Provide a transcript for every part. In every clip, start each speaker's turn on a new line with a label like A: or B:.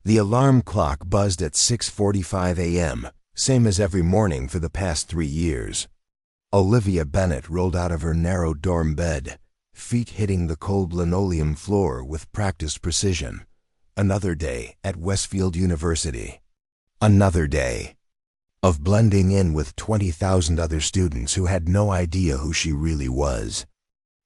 A: The alarm clock buzzed at 6:45 a.m., same as every morning for the past 3 years. Olivia Bennett rolled out of her narrow dorm bed, feet hitting the cold linoleum floor with practiced precision. Another day at Westfield University. Another day of blending in with 20,000 other students who had no idea who she really was.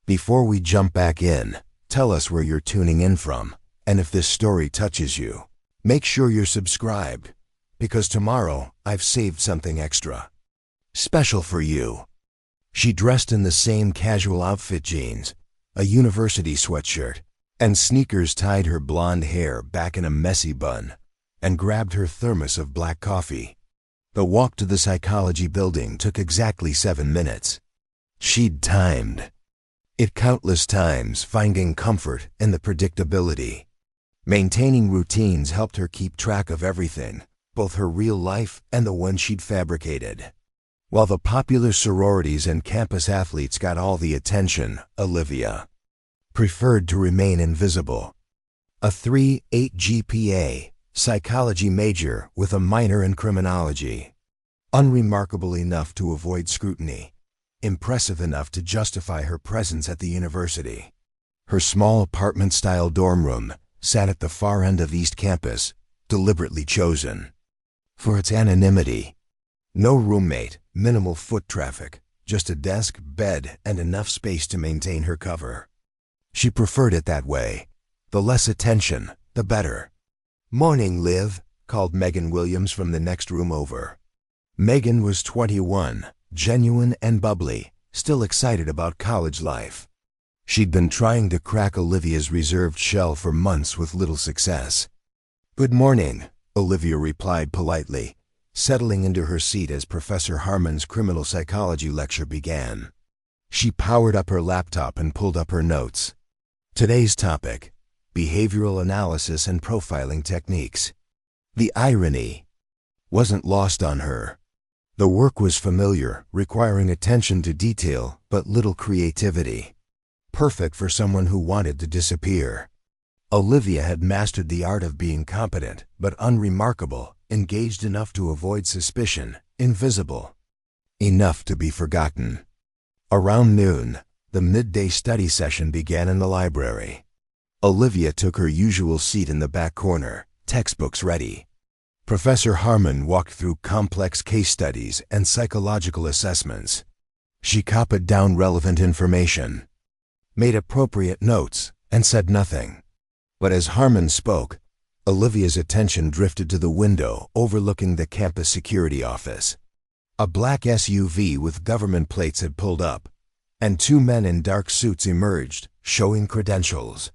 A: Before we jump back in, tell us where you're tuning in from, and if this story touches you, make sure you're subscribed, because tomorrow I've saved something extra. Special for you. She dressed in the same casual outfit jeans, a university sweatshirt, and sneakers, tied her blonde hair back in a messy bun, and grabbed her thermos of black coffee. The walk to the psychology building took exactly 7 minutes. She'd timed it countless times, finding comfort in the predictability. Maintaining routines helped her keep track of everything, both her real life and the one she'd fabricated. While the popular sororities and campus athletes got all the attention, Olivia preferred to remain invisible. A 3.8 GPA, psychology major with a minor in criminology. Unremarkable enough to avoid scrutiny. Impressive enough to justify her presence at the university. Her small apartment-style dorm room sat at the far end of East Campus, deliberately chosen for its anonymity. No roommate, minimal foot traffic, just a desk, bed, and enough space to maintain her cover. She preferred it that way. The less attention, the better. "Morning, Liv," called Megan Williams from the next room over. Megan was 21, genuine and bubbly, still excited about college life. She'd been trying to crack Olivia's reserved shell for months with little success. "Good morning," Olivia replied politely, settling into her seat as Professor Harmon's criminal psychology lecture began. She powered up her laptop and pulled up her notes. Today's topic: behavioral analysis and profiling techniques. The irony wasn't lost on her. The work was familiar, requiring attention to detail but little creativity. Perfect for someone who wanted to disappear. Olivia had mastered the art of being competent but unremarkable, engaged enough to avoid suspicion, invisible enough to be forgotten. Around noon, the midday study session began in the library. Olivia took her usual seat in the back corner, textbooks ready. Professor Harmon walked through complex case studies and psychological assessments. She copied down relevant information, made appropriate notes, and said nothing. But as Harmon spoke, Olivia's attention drifted to the window overlooking the campus security office. A black SUV with government plates had pulled up, and 2 men in dark suits emerged, showing credentials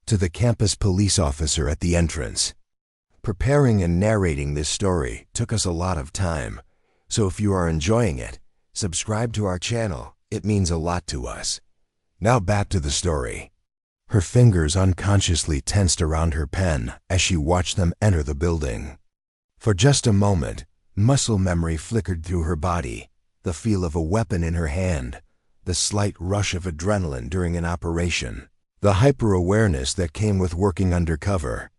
A: to the campus police officer at the entrance. Preparing and narrating this story took us a lot of time, so if you are enjoying it, subscribe to our channel. It means a lot to us. Now back to the story. Her fingers unconsciously tensed around her pen as she watched them enter the building. For just a moment, muscle memory flickered through her body, the feel of a weapon in her hand, the slight rush of adrenaline during an operation, the hyper-awareness that came with working undercover.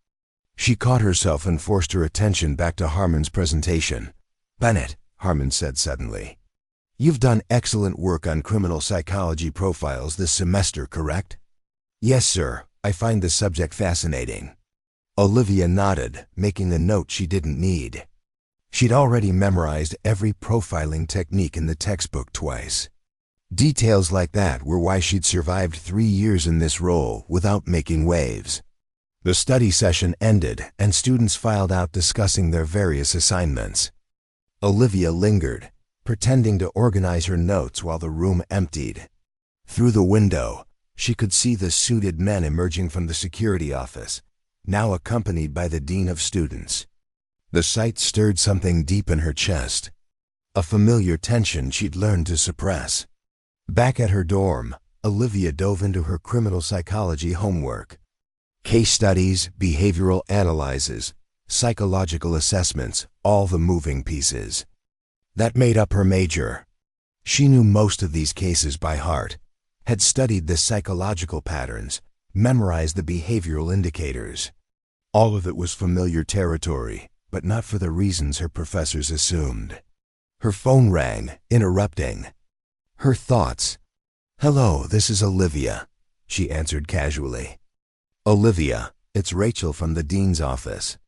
A: She caught herself and forced her attention back to Harmon's presentation. "Bennett," Harmon said suddenly, "you've done excellent work on criminal psychology profiles this semester, correct?" "Yes, sir. I find the subject fascinating." Olivia nodded, making a note she didn't need. She'd already memorized every profiling technique in the textbook twice. Details like that were why she'd survived 3 years in this role without making waves. The study session ended and students filed out discussing their various assignments. Olivia lingered, pretending to organize her notes while the room emptied. Through the window, she could see the suited men emerging from the security office, now accompanied by the dean of students. The sight stirred something deep in her chest, a familiar tension she'd learned to suppress. Back at her dorm, Olivia dove into her criminal psychology homework. Case studies, behavioral analyses, psychological assessments, all the moving pieces that made up her major. She knew most of these cases by heart, had studied the psychological patterns, memorized the behavioral indicators. All of it was familiar territory, but not for the reasons her professors assumed. Her phone rang, interrupting her thoughts. "Hello, this is Olivia," she answered casually. "Olivia, it's Rachel from the dean's office.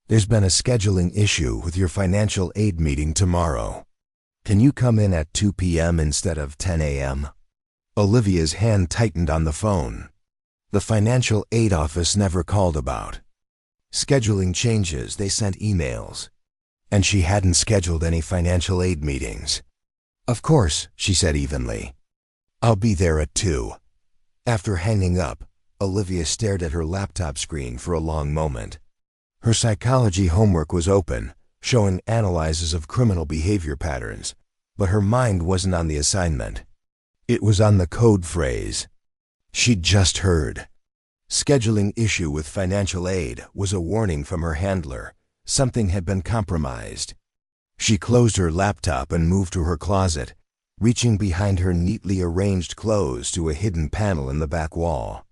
A: There's been a scheduling issue with your financial aid meeting tomorrow. Can you come in at 2 p.m. instead of 10 a.m.? Olivia's hand tightened on the phone. The financial aid office never called about scheduling changes, they sent emails. And she hadn't scheduled any financial aid meetings. "Of course," she said evenly. "I'll be there at 2. After hanging up, Olivia stared at her laptop screen for a long moment. Her psychology homework was open, showing analyses of criminal behavior patterns, but her mind wasn't on the assignment. It was on the code phrase she'd just heard. Scheduling issue with financial aid was a warning from her handler. Something had been compromised. She closed her laptop and moved to her closet, reaching behind her neatly arranged clothes to a hidden panel in the back wall.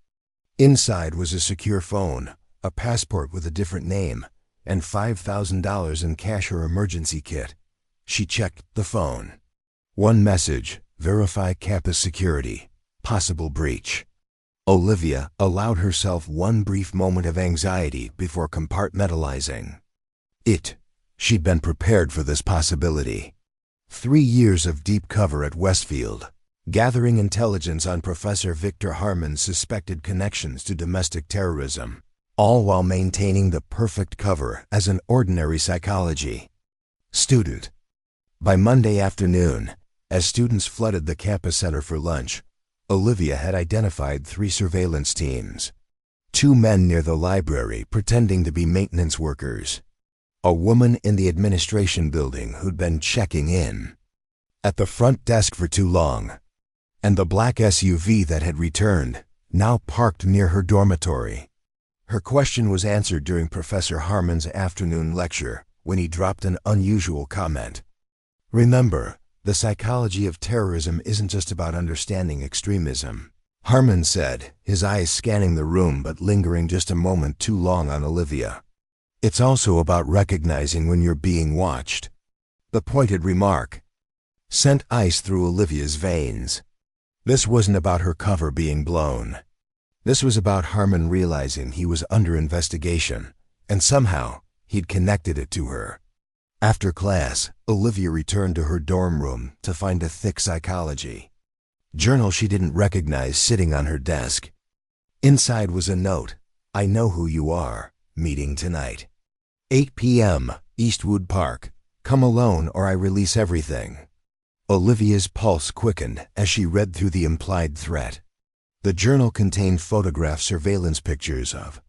A: Inside was a secure phone, a passport with a different name, and $5,000 in cash or emergency kit. She checked the phone. One message: verify campus security, possible breach. Olivia allowed herself one brief moment of anxiety before compartmentalizing. She'd been prepared for this possibility. 3 years of deep cover at Westfield, gathering intelligence on Professor Victor Harmon's suspected connections to domestic terrorism, all while maintaining the perfect cover as an ordinary psychology student. By Monday afternoon, as students flooded the campus center for lunch, Olivia had identified 3 surveillance teams. 2 men near the library pretending to be maintenance workers. A woman in the administration building who'd been checking in at the front desk for too long, and the black SUV that had returned, now parked near her dormitory. Her question was answered during Professor Harmon's afternoon lecture when he dropped an unusual comment. "Remember, the psychology of terrorism isn't just about understanding extremism," Harmon said, his eyes scanning the room but lingering just a moment too long on Olivia. "It's also about recognizing when you're being watched." The pointed remark sent ice through Olivia's veins. This wasn't about her cover being blown. This was about Harmon realizing he was under investigation, and somehow he'd connected it to her. After class, Olivia returned to her dorm room to find a thick psychology journal she didn't recognize sitting on her desk. Inside was a note: "I know who you are. Meeting tonight. 8 p.m. Eastwood Park. Come alone or I release everything." Olivia's pulse quickened as she read through the implied threat. The journal contained photograph surveillance pictures of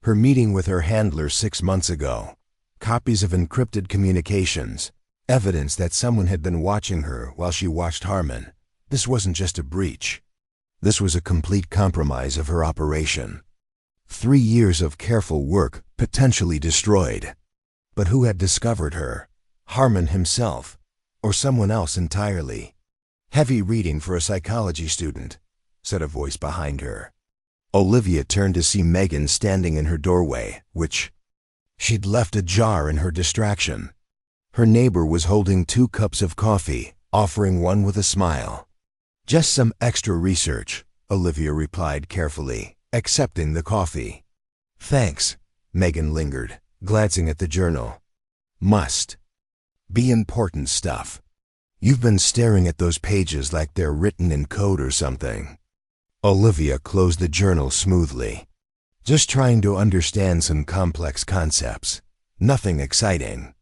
A: her meeting with her handler 6 months ago, copies of encrypted communications, evidence that someone had been watching her while she watched Harmon. This wasn't just a breach. This was a complete compromise of her operation. 3 years of careful work potentially destroyed. But who had discovered her? Harmon himself, or someone else entirely? "Heavy reading for a psychology student," said a voice behind her. Olivia turned to see Megan standing in her doorway, which she'd left ajar in her distraction. Her neighbor was holding 2 cups of coffee, offering one with a smile. "Just some extra research," Olivia replied carefully, accepting the coffee. "Thanks," Megan lingered, glancing at the journal. "Must be important stuff. You've been staring at those pages like they're written in code or something." Olivia closed the journal smoothly. "Just trying to understand some complex concepts. Nothing exciting."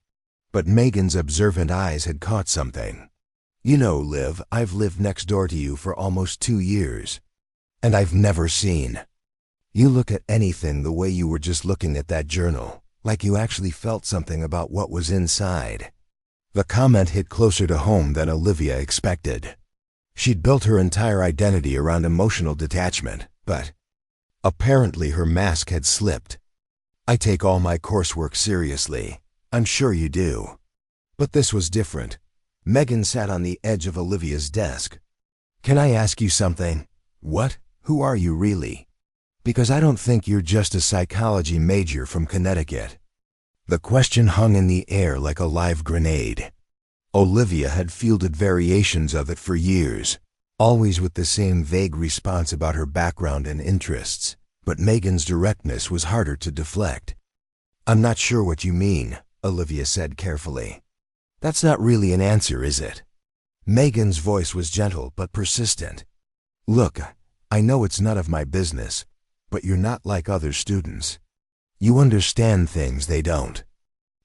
A: But Megan's observant eyes had caught something. "You know, Liv, I've lived next door to you for almost 2 years. And I've never seen you look at anything the way you were just looking at that journal, like you actually felt something about what was inside." The comment hit closer to home than Olivia expected. She'd built her entire identity around emotional detachment, but apparently her mask had slipped. "I take all my coursework seriously. I'm sure you do." But this was different. Megan sat on the edge of Olivia's desk. "Can I ask you something?" "What? Who are you really?" Because I don't think you're just a psychology major from Connecticut. The question hung in the air like a live grenade. Olivia had fielded variations of it for years, always with the same vague response about her background and interests, but Megan's directness was harder to deflect. "I'm not sure what you mean," Olivia said carefully. "That's not really an answer, is it?" Megan's voice was gentle but persistent. "Look, I know it's none of my business, but you're not like other students. You understand things they don't.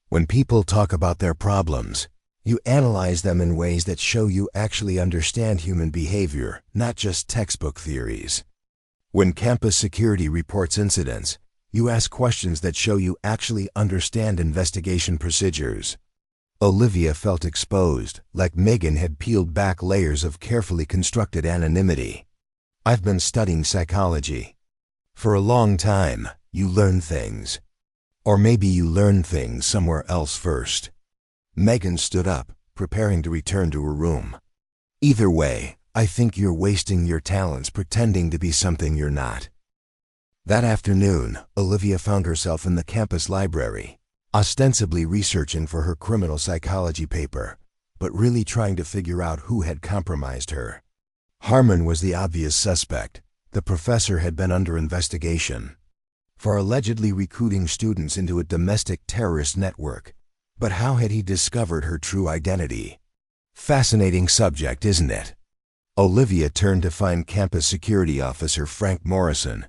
A: When people talk about their problems, you analyze them in ways that show you actually understand human behavior, not just textbook theories. When campus security reports incidents, you ask questions that show you actually understand investigation procedures." Olivia felt exposed, like Megan had peeled back layers of carefully constructed anonymity. "I've been studying psychology. For a long time, you learn things. Or maybe you learn things somewhere else first." Megan stood up, preparing to return to her room. "Either way, I think you're wasting your talents pretending to be something you're not." That afternoon, Olivia found herself in the campus library, ostensibly researching for her criminal psychology paper, but really trying to figure out who had compromised her. Harmon was the obvious suspect. The professor had been under investigation for allegedly recruiting students into a domestic terrorist network. But how had he discovered her true identity? Fascinating subject, isn't it? Olivia turned to find campus security officer Frank Morrison,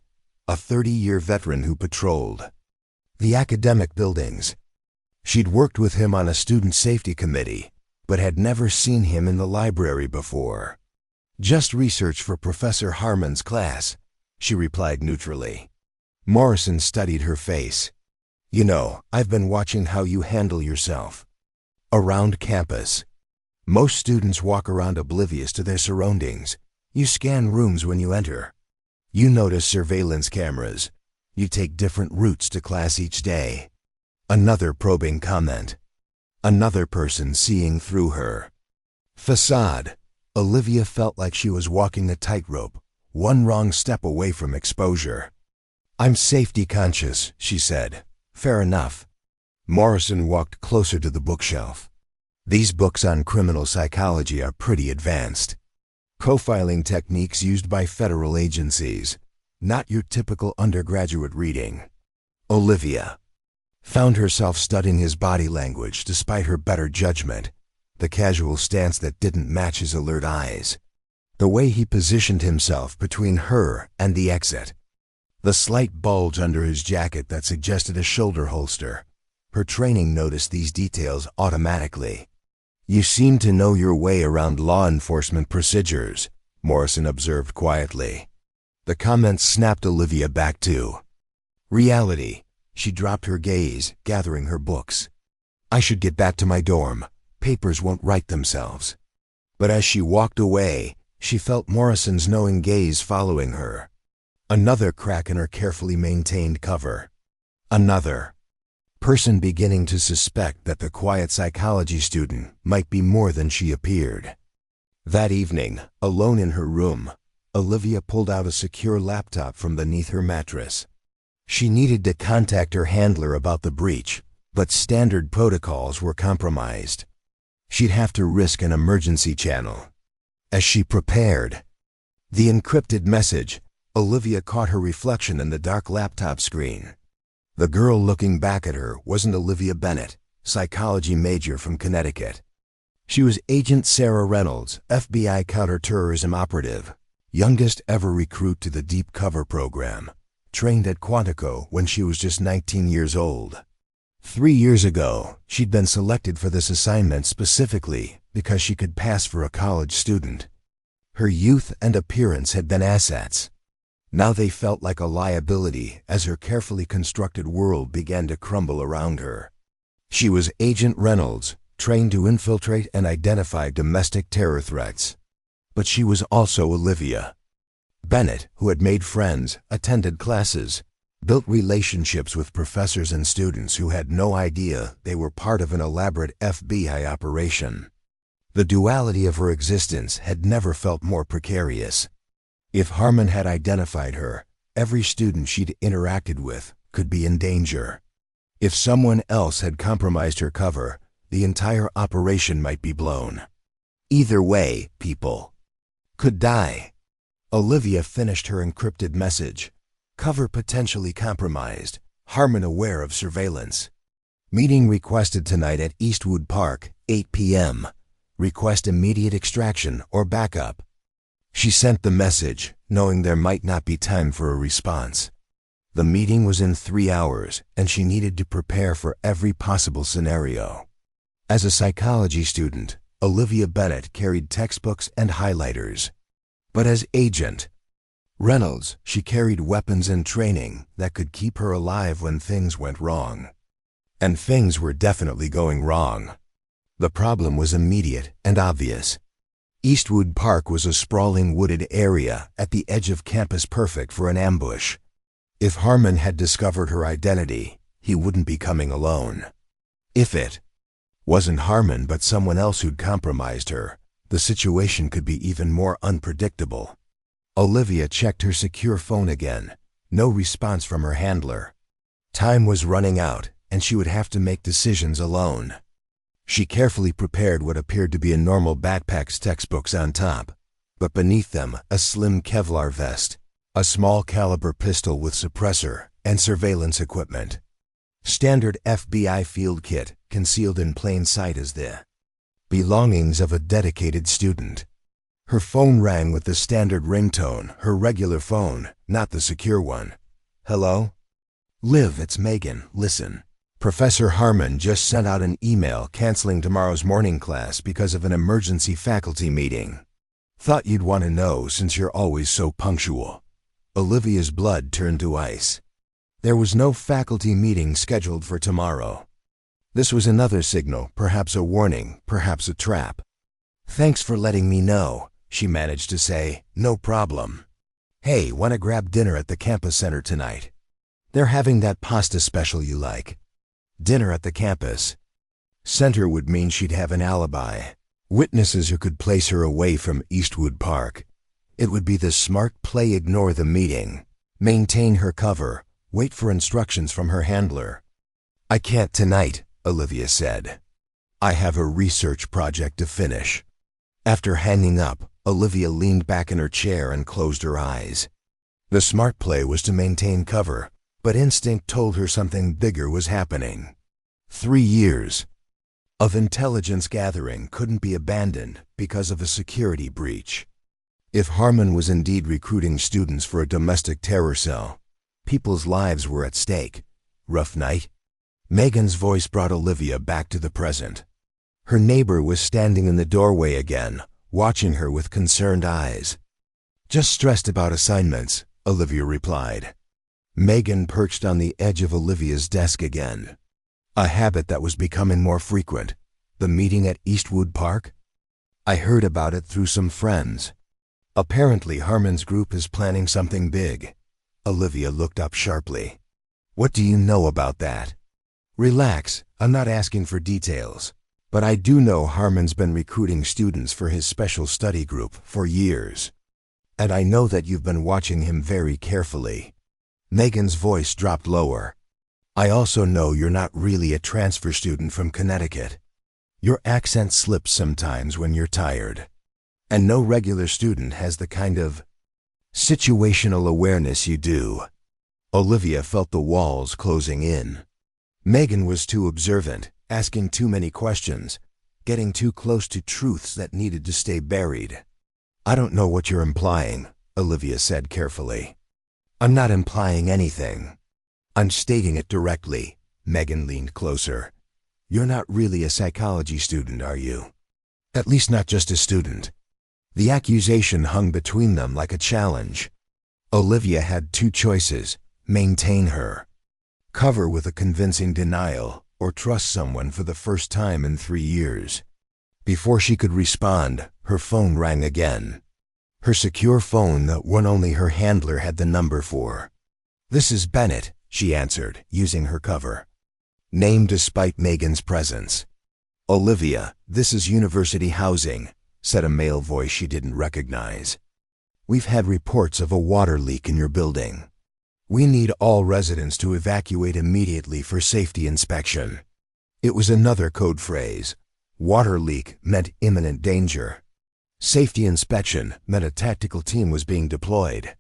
A: a 30-year veteran who patrolled the academic buildings. She'd worked with him on a student safety committee, but had never seen him in the library before. "Just research for Professor Harmon's class," she replied neutrally. Morrison studied her face. "You know, I've been watching how you handle yourself around campus. Most students walk around oblivious to their surroundings. You scan rooms when you enter. You notice surveillance cameras. You take different routes to class each day." Another probing comment. Another person seeing through her facade. Olivia felt like she was walking a tightrope, one wrong step away from exposure. "I'm safety conscious," she said. "Fair enough." Morrison walked closer to the bookshelf. "These books on criminal psychology are pretty advanced. Profiling techniques used by federal agencies, not your typical undergraduate reading." Olivia found herself studying his body language despite her better judgment, the casual stance that didn't match his alert eyes, the way he positioned himself between her and the exit, the slight bulge under his jacket that suggested a shoulder holster. Her training noticed these details automatically. "You seem to know your way around law enforcement procedures," Morrison observed quietly. The comment snapped Olivia back to reality. She dropped her gaze, gathering her books. "I should get back to my dorm. Papers won't write themselves." But as she walked away, she felt Morrison's knowing gaze following her. Another crack in her carefully maintained cover. Another person beginning to suspect that the quiet psychology student might be more than she appeared. That evening, alone in her room, Olivia pulled out a secure laptop from beneath her mattress. She needed to contact her handler about the breach, but standard protocols were compromised. She'd have to risk an emergency channel. As she prepared the encrypted message, Olivia caught her reflection in the dark laptop screen. The girl looking back at her wasn't Olivia Bennett, psychology major from Connecticut. She was Agent Sarah Reynolds, FBI counterterrorism operative, youngest ever recruit to the Deep Cover program, trained at Quantico when she was just 19 years old. 3 years ago, she'd been selected for this assignment specifically because she could pass for a college student. Her youth and appearance had been assets. Now they felt like a liability as her carefully constructed world began to crumble around her. She was Agent Reynolds, trained to infiltrate and identify domestic terror threats. But she was also Olivia Bennett, who had made friends, attended classes, built relationships with professors and students who had no idea they were part of an elaborate FBI operation. The duality of her existence had never felt more precarious. If Harmon had identified her, Every student she'd interacted with could be in danger. If someone else had compromised her cover, the entire operation might be blown. Either way, people could die. Olivia finished her encrypted message. Cover potentially compromised. Harmon aware of surveillance. Meeting requested tonight at Eastwood Park, 8 p.m. Request immediate extraction or backup. She sent the message, knowing there might not be time for a response. The meeting was in 3 hours, and she needed to prepare for every possible scenario. As a psychology student, Olivia Bennett carried textbooks and highlighters. But as Agent Reynolds, she carried weapons and training that could keep her alive when things went wrong. And things were definitely going wrong. The problem was immediate and obvious. Eastwood Park was a sprawling wooded area at the edge of campus, perfect for an ambush. If Harmon had discovered her identity, he wouldn't be coming alone. If it wasn't Harmon but someone else who'd compromised her, the situation could be even more unpredictable. Olivia checked her secure phone again. No response from her handler. Time was running out, and she would have to make decisions alone. She carefully prepared what appeared to be a normal backpack's textbooks on top, but beneath them a slim Kevlar vest, a small caliber pistol with suppressor, and surveillance equipment. Standard FBI field kit, concealed in plain sight as the belongings of a dedicated student. Her phone rang with the standard ringtone, her regular phone, not the secure one. Hello? Liv, it's Megan. Listen. Professor Harmon just sent out an email canceling tomorrow's morning class because of an emergency faculty meeting. Thought you'd want to know since you're always so punctual. Olivia's blood turned to ice. There was no faculty meeting scheduled for tomorrow. This was another signal, perhaps a warning, perhaps a trap. Thanks for letting me know, she managed to say. No problem. Hey, wanna grab dinner at the campus center tonight? They're having that pasta special you like. Dinner at the campus center would mean she'd have an alibi. Witnesses who could place her away from Eastwood Park. It would be the smart play: ignore the meeting, maintain her cover, wait for instructions from her handler. I can't tonight, Olivia said. I have a research project to finish. After hanging up, Olivia leaned back in her chair and closed her eyes. The smart play was to maintain cover, but instinct told her something bigger was happening. 3 years of intelligence gathering couldn't be abandoned because of a security breach. If Harmon was indeed recruiting students for a domestic terror cell, people's lives were at stake. Rough night? Megan's voice brought Olivia back to the present. Her neighbor was standing in the doorway again, watching her with concerned eyes. Just stressed about assignments, Olivia replied. Megan perched on the edge of Olivia's desk again. A habit that was becoming more frequent. The meeting at Eastwood Park? I heard about it through some friends. Apparently Harmon's group is planning something big. Olivia looked up sharply. What do you know about that? Relax, I'm not asking for details. But I do know Harmon's been recruiting students for his special study group for years. And I know that you've been watching him very carefully. Megan's voice dropped lower. I also know you're not really a transfer student from Connecticut. Your accent slips sometimes when you're tired. And no regular student has the kind of situational awareness you do. Olivia felt the walls closing in. Megan was too observant, asking too many questions, getting too close to truths that needed to stay buried. I don't know what you're implying, Olivia said carefully. I'm not implying anything. I'm stating it directly. Megan leaned closer. You're not really a psychology student, are you? At least not just a student. The accusation hung between them like a challenge. Olivia had two choices: maintain her cover with a convincing denial, or trust someone for the first time in 3 years. Before she could respond, her phone rang again. Her secure phone, the one only her handler had the number for. This is Bennett, she answered, using her cover name despite Megan's presence. Olivia, this is University Housing, said a male voice she didn't recognize. We've had reports of a water leak in your building. We need all residents to evacuate immediately for safety inspection. It was another code phrase. Water leak meant imminent danger. Safety inspection meant a tactical team was being deployed.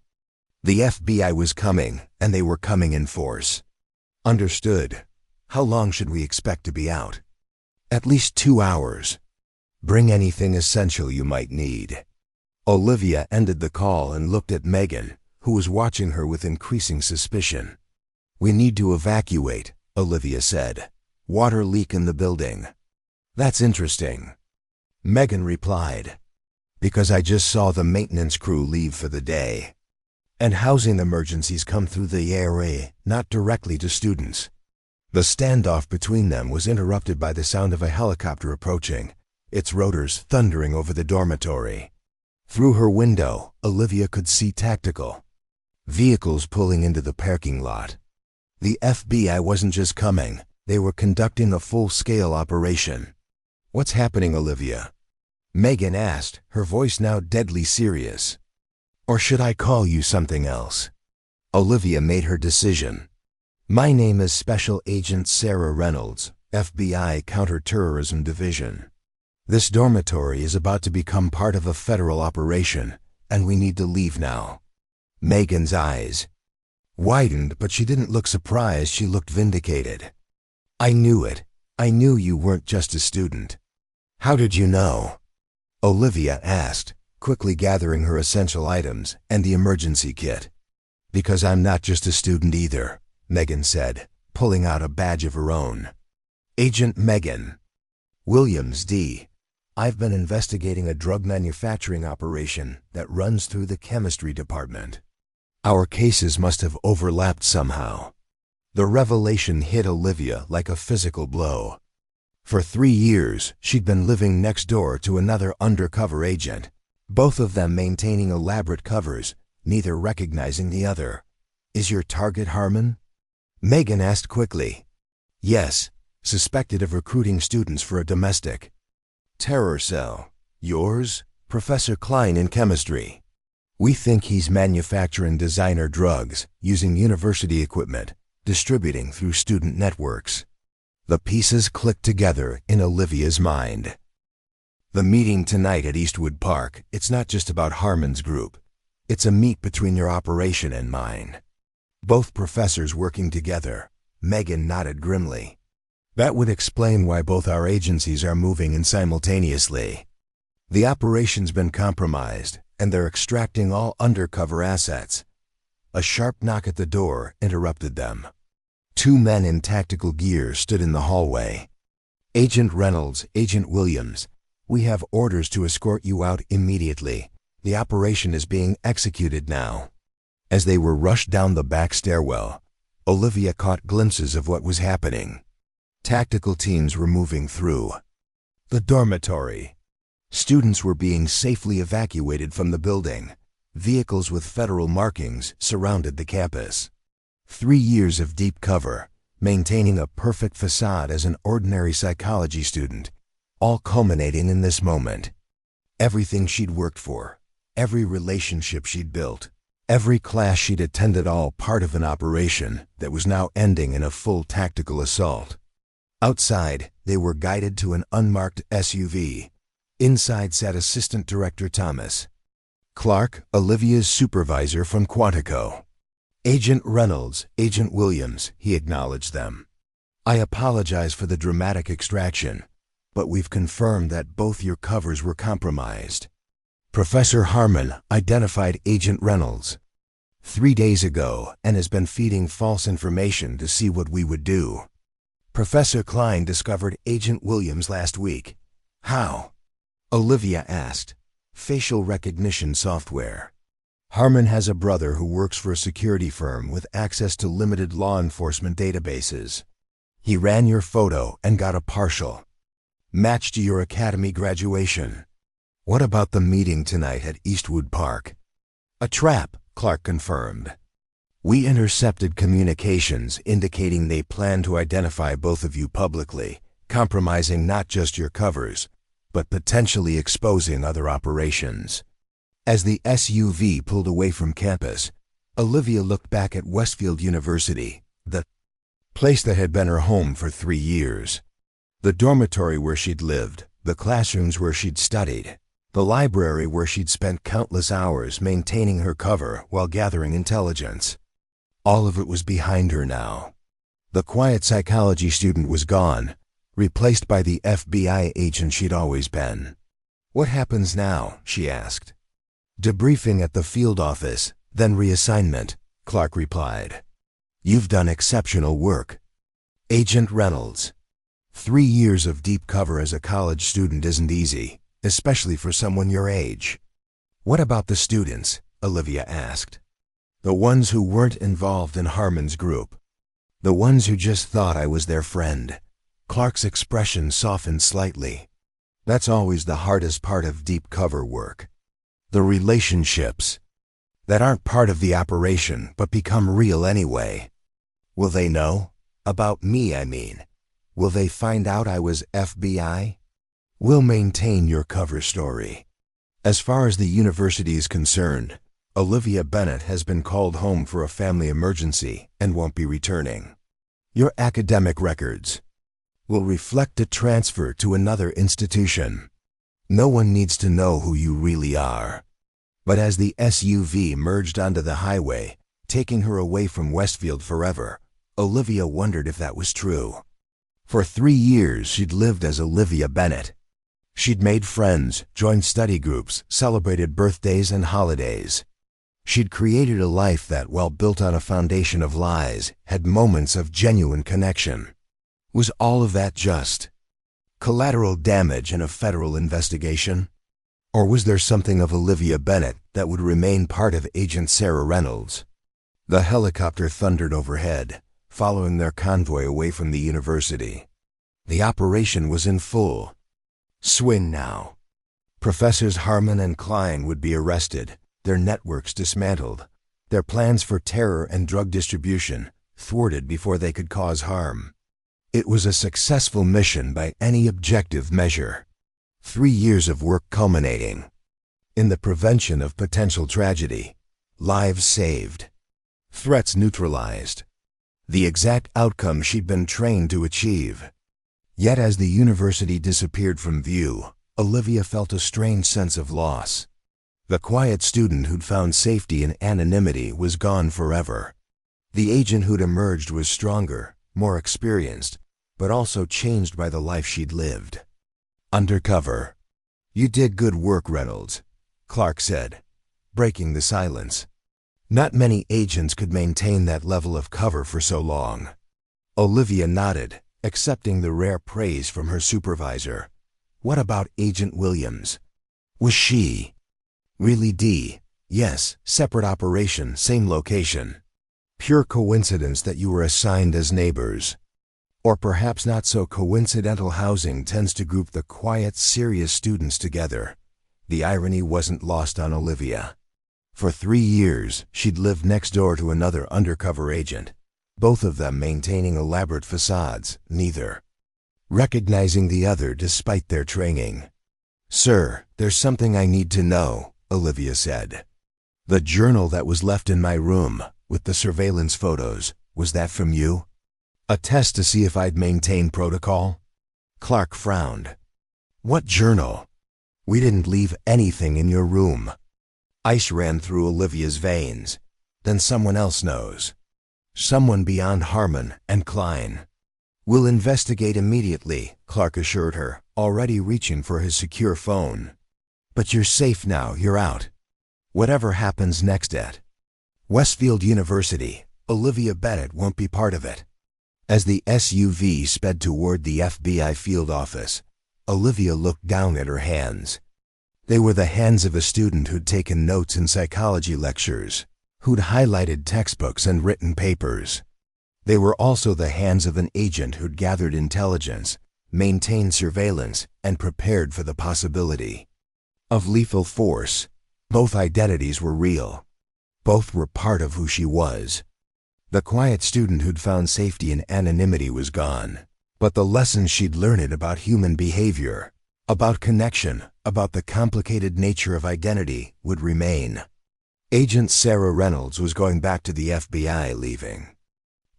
A: The FBI was coming, and they were coming in force. Understood. How long should we expect to be out? At least 2 hours. Bring anything essential you might need. Olivia ended the call and looked at Megan, who was watching her with increasing suspicion. We need to evacuate, Olivia said. Water leak in the building. That's interesting. Megan replied. Because I just saw the maintenance crew leave for the day. And housing emergencies come through the ARA, not directly to students. The standoff between them was interrupted by the sound of a helicopter approaching, its rotors thundering over the dormitory. Through her window, Olivia could see tactical vehicles pulling into the parking lot. The FBI wasn't just coming, they were conducting a full-scale operation. What's happening, Olivia? Megan asked, her voice now deadly serious. Or should I call you something else? Olivia made her decision. My name is Special Agent Sarah Reynolds, FBI Counterterrorism Division. This dormitory is about to become part of a federal operation, and we need to leave now. Megan's eyes widened, but she didn't look surprised, she looked vindicated. I knew it. I knew you weren't just a student. How did you know? Olivia asked, quickly gathering her essential items and the emergency kit. Because I'm not just a student either, Megan said, pulling out a badge of her own. Agent Megan Williams, D. I've been investigating a drug manufacturing operation that runs through the chemistry department. Our cases must have overlapped somehow. The revelation hit Olivia like a physical blow. For 3 years, she'd been living next door to another undercover agent, both of them maintaining elaborate covers, neither recognizing the other. Is your target Harmon? Megan asked quickly. Yes, suspected of recruiting students for a domestic terror cell. Yours? Professor Klein in chemistry. We think he's manufacturing designer drugs, using university equipment, distributing through student networks. The pieces clicked together in Olivia's mind. The meeting tonight at Eastwood Park, it's not just about Harmon's group. It's a meet between your operation and mine. Both professors working together. Megan nodded grimly. That would explain why both our agencies are moving in simultaneously. The operation's been compromised, and they're extracting all undercover assets. A sharp knock at the door interrupted them. 2 men in tactical gear stood in the hallway. Agent Reynolds, Agent Williams, we have orders to escort you out immediately. The operation is being executed now. As they were rushed down the back stairwell, Olivia caught glimpses of what was happening. Tactical teams were moving through the dormitory. Students were being safely evacuated from the building. Vehicles with federal markings surrounded the campus. 3 years of deep cover, maintaining a perfect facade as an ordinary psychology student, all culminating in this moment. Everything she'd worked for, every relationship she'd built, every class she'd attended, all part of an operation that was now ending in a full tactical assault. Outside, they were guided to an unmarked SUV. Inside sat Assistant Director Thomas. Clark, Olivia's supervisor from Quantico. Agent Reynolds, Agent Williams, he acknowledged them. I apologize for the dramatic extraction, but we've confirmed that both your covers were compromised. Professor Harmon identified Agent Reynolds 3 days ago and has been feeding false information to see what we would do. Professor Klein discovered Agent Williams last week. How? Olivia asked. Facial recognition software. Harmon has a brother who works for a security firm with access to limited law enforcement databases. He ran your photo and got a partial match to your academy graduation. What about the meeting tonight at Eastwood Park? A trap, Clark confirmed. We intercepted communications indicating they plan to identify both of you publicly, compromising not just your covers, but potentially exposing other operations. As the SUV pulled away from campus, Olivia looked back at Westfield University, the place that had been her home for 3 years. The dormitory where she'd lived, the classrooms where she'd studied, the library where she'd spent countless hours maintaining her cover while gathering intelligence. All of it was behind her now. The quiet psychology student was gone, replaced by the FBI agent she'd always been. "What happens now?" she asked. "Debriefing at the field office, then reassignment," Clark replied. "You've done exceptional work." Agent Reynolds. 3 years of deep cover as a college student isn't easy, especially for someone your age. "What about the students?" Olivia asked. "The ones who weren't involved in Harmon's group. The ones who just thought I was their friend." Clark's expression softened slightly. "That's always the hardest part of deep cover work. The relationships that aren't part of the operation but become real anyway. Will they know? About me, I mean. Will they find out I was FBI? We'll maintain your cover story." As far as the university is concerned, Olivia Bennett has been called home for a family emergency and won't be returning. Your academic records will reflect a transfer to another institution. No one needs to know who you really are. But as the SUV merged onto the highway, taking her away from Westfield forever, Olivia wondered if that was true. For 3 years she'd lived as Olivia Bennett. She'd made friends, joined study groups, celebrated birthdays and holidays. She'd created a life that, while built on a foundation of lies, had moments of genuine connection. Was all of that just collateral damage in a federal investigation? Or was there something of Olivia Bennett that would remain part of Agent Sarah Reynolds? The helicopter thundered overhead, following their convoy away from the university. The operation was in full swing now. Professors Harmon and Klein would be arrested, their networks dismantled, their plans for terror and drug distribution thwarted before they could cause harm. It was a successful mission by any objective measure. 3 years of work culminating in the prevention of potential tragedy, lives saved, threats neutralized, the exact outcome she'd been trained to achieve. Yet as the university disappeared from view, Olivia felt a strange sense of loss. The quiet student who'd found safety in anonymity was gone forever. The agent who'd emerged was stronger, more experienced, but also changed by the life she'd lived. Undercover. "You did good work, Reynolds," Clark said, breaking the silence. Not many agents could maintain that level of cover for so long. Olivia nodded, accepting the rare praise from her supervisor. "What about Agent Williams? Was she really D?" "Yes, separate operation, same location. Pure coincidence that you were assigned as neighbors. Or perhaps not so coincidental. Housing tends to group the quiet, serious students together." The irony wasn't lost on Olivia. For 3 years, she'd lived next door to another undercover agent, both of them maintaining elaborate facades, neither recognizing the other despite their training. "Sir, there's something I need to know," Olivia said. "The journal that was left in my room, with the surveillance photos, was that from you? A test to see if I'd maintain protocol?" Clark frowned. "What journal? We didn't leave anything in your room." Ice ran through Olivia's veins. "Then someone else knows. Someone beyond Harmon and Klein." "We'll investigate immediately," Clark assured her, already reaching for his secure phone. "But you're safe now, you're out. Whatever happens next at Westfield University, Olivia Bennett won't be part of it." As the SUV sped toward the FBI field office, Olivia looked down at her hands. They were the hands of a student who'd taken notes in psychology lectures, who'd highlighted textbooks and written papers. They were also the hands of an agent who'd gathered intelligence, maintained surveillance, and prepared for the possibility of lethal force. Both identities were real. Both were part of who she was. The quiet student who'd found safety in anonymity was gone, but the lessons she'd learned about human behavior, about connection, about the complicated nature of identity would remain. Agent Sarah Reynolds was going back to the FBI, leaving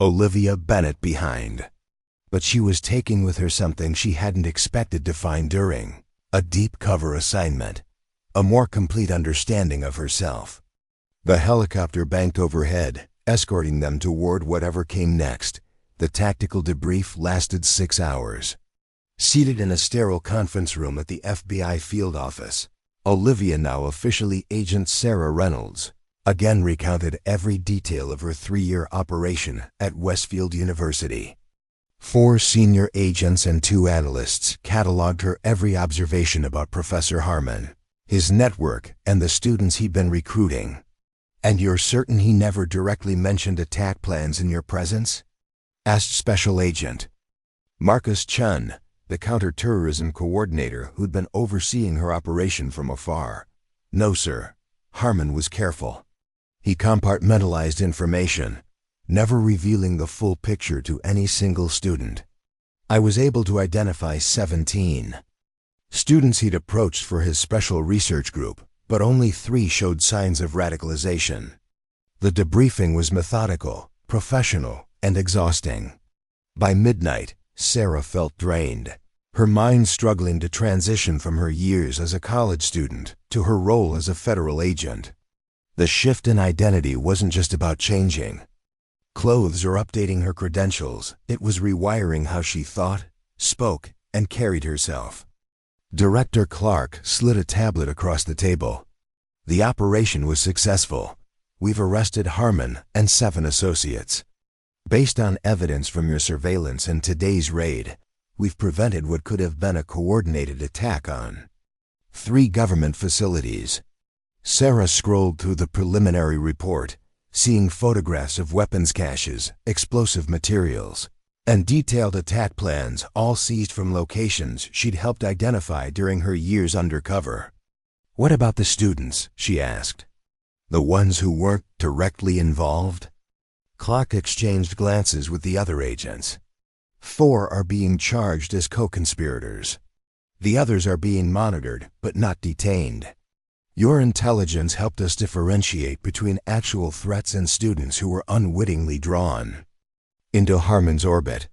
A: Olivia Bennett behind. But she was taking with her something she hadn't expected to find during a deep cover assignment, a more complete understanding of herself. The helicopter banked overhead, escorting them toward whatever came next. The tactical debrief lasted 6 hours. Seated in a sterile conference room at the FBI field office, Olivia, now officially Agent Sarah Reynolds, again recounted every detail of her 3-year operation at Westfield University. 4 senior agents and 2 analysts cataloged her every observation about Professor Harmon, his network, and the students he'd been recruiting. "And you're certain he never directly mentioned attack plans in your presence?" asked Special Agent Marcus Chun, the counterterrorism coordinator who'd been overseeing her operation from afar. "No, sir." Harmon was careful. He compartmentalized information, never revealing the full picture to any single student. "I was able to identify 17 students he'd approached for his special research group, but only 3 showed signs of radicalization." The debriefing was methodical, professional, and exhausting. By midnight, Sarah felt drained, her mind struggling to transition from her years as a college student to her role as a federal agent. The shift in identity wasn't just about changing clothes or updating her credentials. It was rewiring how she thought, spoke, and carried herself. Director Clark slid a tablet across the table. "The operation was successful. We've arrested Harmon and 7 associates. Based on evidence from your surveillance and today's raid, we've prevented what could have been a coordinated attack on 3 government facilities." Sarah scrolled through the preliminary report, seeing photographs of weapons caches, explosive materials, and detailed attack plans, all seized from locations she'd helped identify during her years undercover. "What about the students?" she asked. "The ones who weren't directly involved?" Clark exchanged glances with the other agents. 4 are being charged as co-conspirators. The others are being monitored, but not detained. Your intelligence helped us differentiate between actual threats and students who were unwittingly drawn into Harmon's orbit.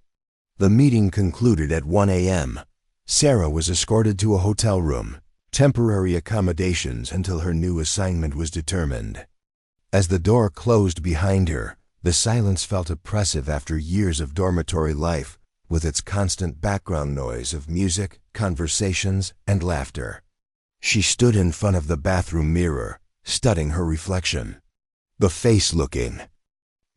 A: The meeting concluded at 1 a.m. Sarah was escorted to a hotel room, temporary accommodations until her new assignment was determined. As the door closed behind her, the silence felt oppressive after years of dormitory life, with its constant background noise of music, conversations, and laughter. She stood in front of the bathroom mirror, studying her reflection. The face looking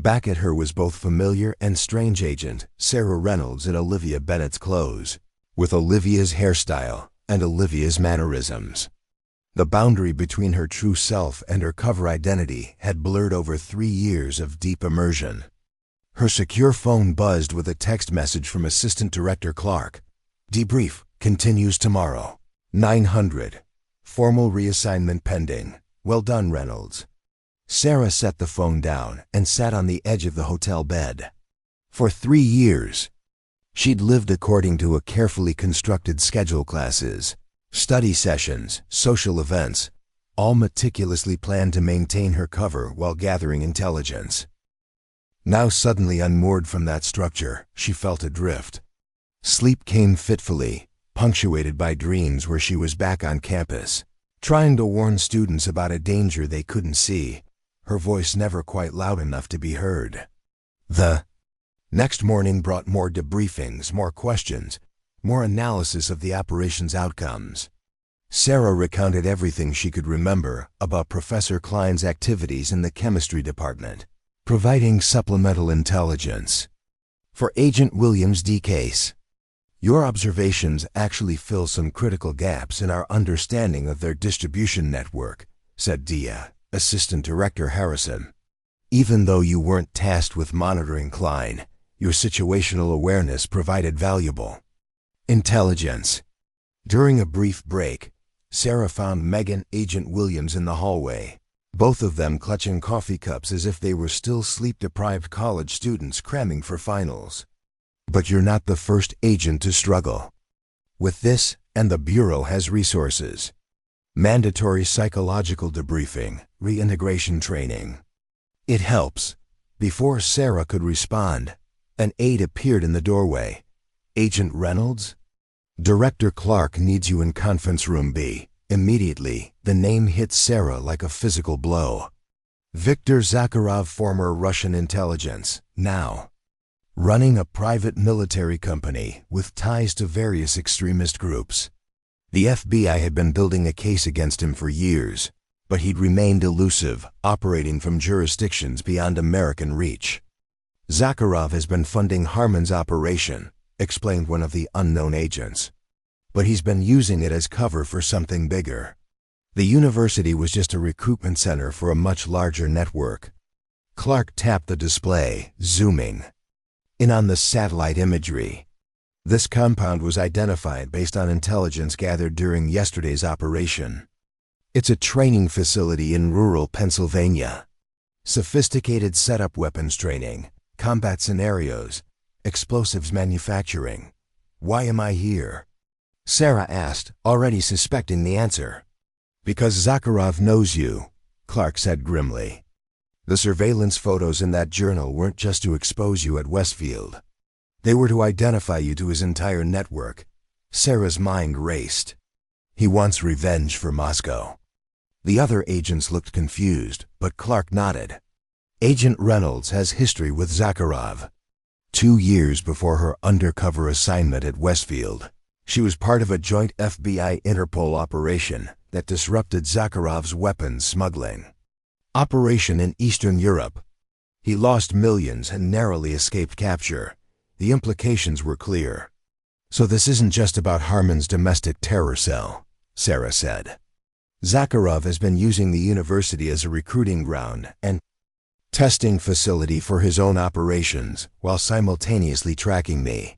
A: back at her was both familiar and strange. Agent Sarah Reynolds in Olivia Bennett's clothes, with Olivia's hairstyle and Olivia's mannerisms. The boundary between her true self and her cover identity had blurred over 3 years of deep immersion. Her secure phone buzzed with a text message from Assistant Director Clark. "Debrief continues tomorrow. 900. Formal reassignment pending. Well done, Reynolds." Sarah set the phone down and sat on the edge of the hotel bed. For 3 years, she'd lived according to a carefully constructed schedule: classes, study sessions, social events, all meticulously planned to maintain her cover while gathering intelligence. Now suddenly unmoored from that structure, she felt adrift. Sleep came fitfully, punctuated by dreams where she was back on campus, trying to warn students about a danger they couldn't see, her voice never quite loud enough to be heard. The next morning brought more debriefings, more questions, more analysis of the operation's outcomes. Sarah recounted everything she could remember about Professor Klein's activities in the chemistry department, providing supplemental intelligence for Agent Williams' D case. "Your observations actually fill some critical gaps in our understanding of their distribution network," said DIA, Assistant Director Harrison. "Even though you weren't tasked with monitoring Klein, your situational awareness provided valuable intelligence." During a brief break, Sarah found Megan, Agent Williams in the hallway, both of them clutching coffee cups as if they were still sleep-deprived college students cramming for finals. "But you're not the first agent to struggle with this, and the Bureau has resources. Mandatory psychological debriefing, reintegration training. It helps. Before Sarah could respond, an aide appeared in the doorway. Agent Reynolds? Director Clark needs you in conference room B. Immediately, the name hit Sarah like a physical blow. Viktor Zacharov, former Russian intelligence, now running a private military company with ties to various extremist groups. The FBI had been building a case against him for years, but he'd remained elusive, operating from jurisdictions beyond American reach. Zacharov has been funding Harmon's operation, explained one of the unknown agents. But he's been using it as cover for something bigger. The university was just a recruitment center for a much larger network. Clark tapped the display, zooming in on the satellite imagery. This compound was identified based on intelligence gathered during yesterday's operation. It's a training facility in rural Pennsylvania. Sophisticated setup weapons training, combat scenarios, explosives manufacturing. Why am I here? Sarah asked, already suspecting the answer. Because Zacharov knows you, Clark said grimly. The surveillance photos in that journal weren't just to expose you at Westfield. They were to identify you to his entire network. Sarah's mind raced. He wants revenge for Moscow. The other agents looked confused, but Clark nodded. Agent Reynolds has history with Zacharov. 2 years before her undercover assignment at Westfield, she was part of a joint FBI-Interpol operation that disrupted Zakharov's weapons smuggling operation in Eastern Europe. He lost millions and narrowly escaped capture. The implications were clear. So this isn't just about Harmon's domestic terror cell, Sarah said. Zacharov has been using the university as a recruiting ground and testing facility for his own operations while simultaneously tracking me.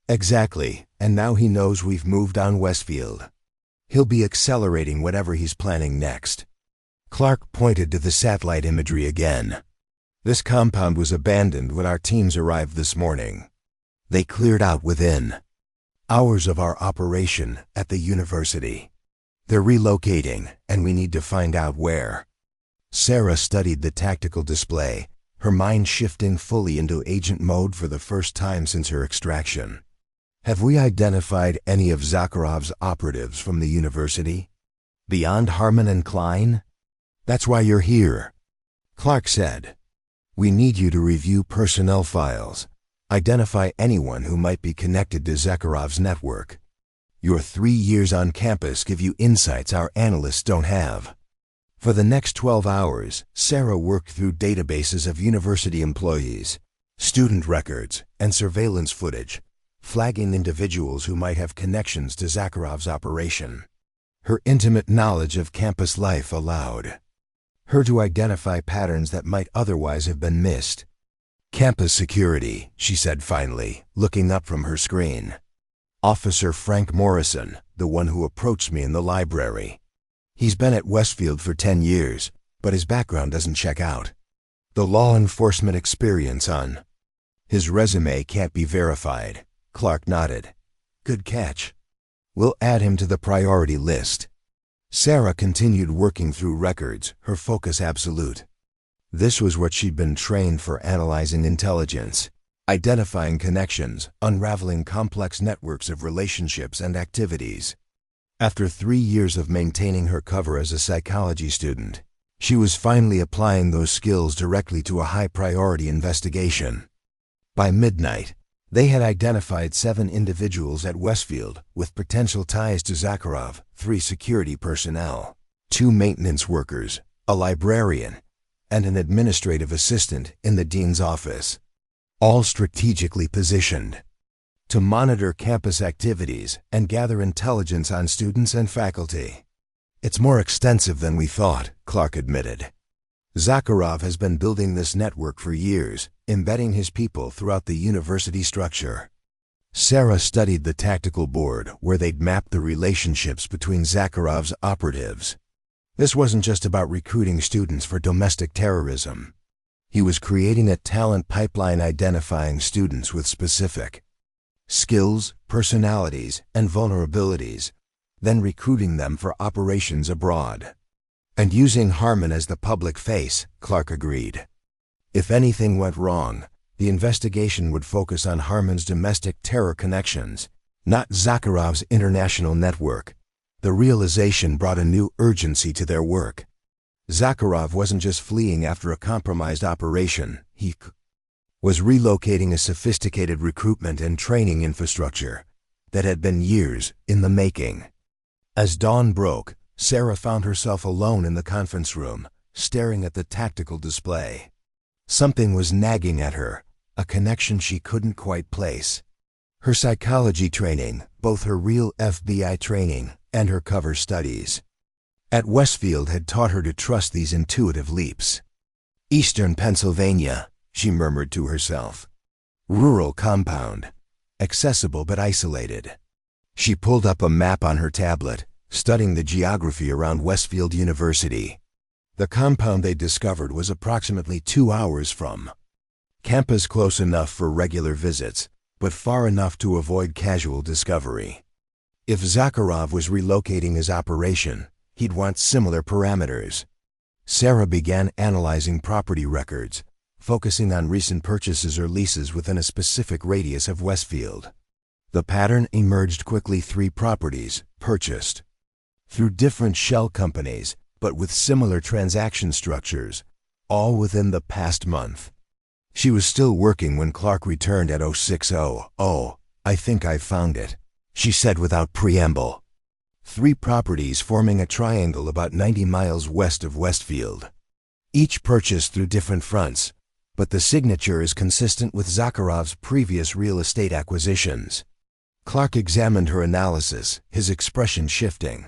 A: Exactly, and now he knows we've moved on Westfield. He'll be accelerating whatever he's planning next. Clark pointed to the satellite imagery again. This compound was abandoned when our teams arrived this morning. They cleared out within hours of our operation at the university. They're relocating, and we need to find out where. Sarah studied the tactical display, her mind shifting fully into agent mode for the first time since her extraction. Have we identified any of Zakharov's operatives from the university? Beyond Harmon and Klein? That's why you're here. Clark said, we need you to review personnel files, identify anyone who might be connected to Zakharov's network. Your 3 years on campus give you insights our analysts don't have. For the next 12 hours, Sarah worked through databases of university employees, student records, and surveillance footage, flagging individuals who might have connections to Zakharov's operation. Her intimate knowledge of campus life allowed her to identify patterns that might otherwise have been missed. Campus security, she said finally, looking up from her screen. Officer Frank Morrison, the one who approached me in the library. He's been at Westfield for 10 years, but his background doesn't check out. The law enforcement experience on his resume can't be verified. Clark nodded. Good catch. We'll add him to the priority list. Sarah continued working through records, her focus absolute. This was what she'd been trained for: analyzing intelligence, identifying connections, unraveling complex networks of relationships and activities. After 3 years of maintaining her cover as a psychology student, she was finally applying those skills directly to a high-priority investigation. By midnight, they had identified 7 individuals at Westfield with potential ties to Zacharov: 3 security personnel, 2 maintenance workers, a librarian, and an administrative assistant in the dean's office, all strategically positioned to monitor campus activities and gather intelligence on students and faculty. It's more extensive than we thought, Clark admitted. Zacharov has been building this network for years, embedding his people throughout the university structure. Sarah studied the tactical board where they'd mapped the relationships between Zakharov's operatives. This wasn't just about recruiting students for domestic terrorism. He was creating a talent pipeline identifying students with specific skills, personalities, and vulnerabilities, then recruiting them for operations abroad. And using Harmon as the public face, Clark agreed. If anything went wrong, the investigation would focus on Harmon's domestic terror connections, not Zacharov's international network. The realization brought a new urgency to their work. Zacharov wasn't just fleeing after a compromised operation, he was relocating a sophisticated recruitment and training infrastructure that had been years in the making. As dawn broke, Sarah found herself alone in the conference room, staring at the tactical display. Something was nagging at her, a connection she couldn't quite place. Her psychology training, both her real FBI training and her cover studies at Westfield had taught her to trust these intuitive leaps. Eastern Pennsylvania, she murmured to herself. Rural compound, accessible but isolated. She pulled up a map on her tablet, studying the geography around Westfield University. The compound they discovered was approximately 2 hours from campus, close enough for regular visits, but far enough to avoid casual discovery. If Zacharov was relocating his operation, he'd want similar parameters. Sarah began analyzing property records, focusing on recent purchases or leases within a specific radius of Westfield. The pattern emerged quickly: 3 properties purchased through different shell companies, but with similar transaction structures, all within the past month. She was still working when Clark returned at 06:00. "Oh, I think I've found it," she said without preamble. 3 properties forming a triangle about 90 miles west of Westfield. Each purchased through different fronts, but the signature is consistent with Zakharov's previous real estate acquisitions. Clark examined her analysis, his expression shifting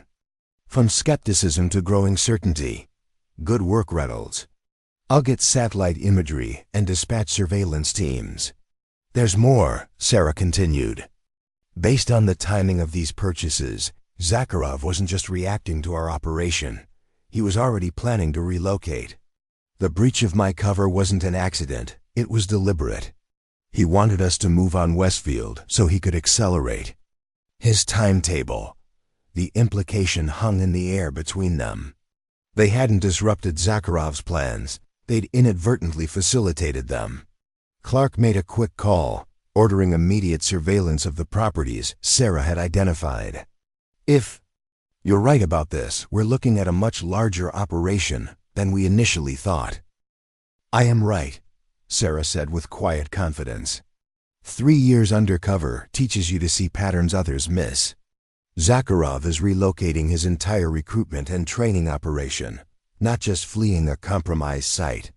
A: from skepticism to growing certainty. "Good work, Reynolds. I'll get satellite imagery and dispatch surveillance teams." "There's more," Sarah continued. "Based on the timing of these purchases, Zacharov wasn't just reacting to our operation. He was already planning to relocate. The breach of my cover wasn't an accident, it was deliberate. He wanted us to move on Westfield so he could accelerate his timetable." The implication hung in the air between them. They hadn't disrupted Zakharov's plans, they'd inadvertently facilitated them. Clark made a quick call, ordering immediate surveillance of the properties Sarah had identified. "If you're right about this, we're looking at a much larger operation than we initially thought." "I am right," Sarah said with quiet confidence. 3 years undercover teaches you to see patterns others miss. Zacharov is relocating his entire recruitment and training operation, not just fleeing a compromised site.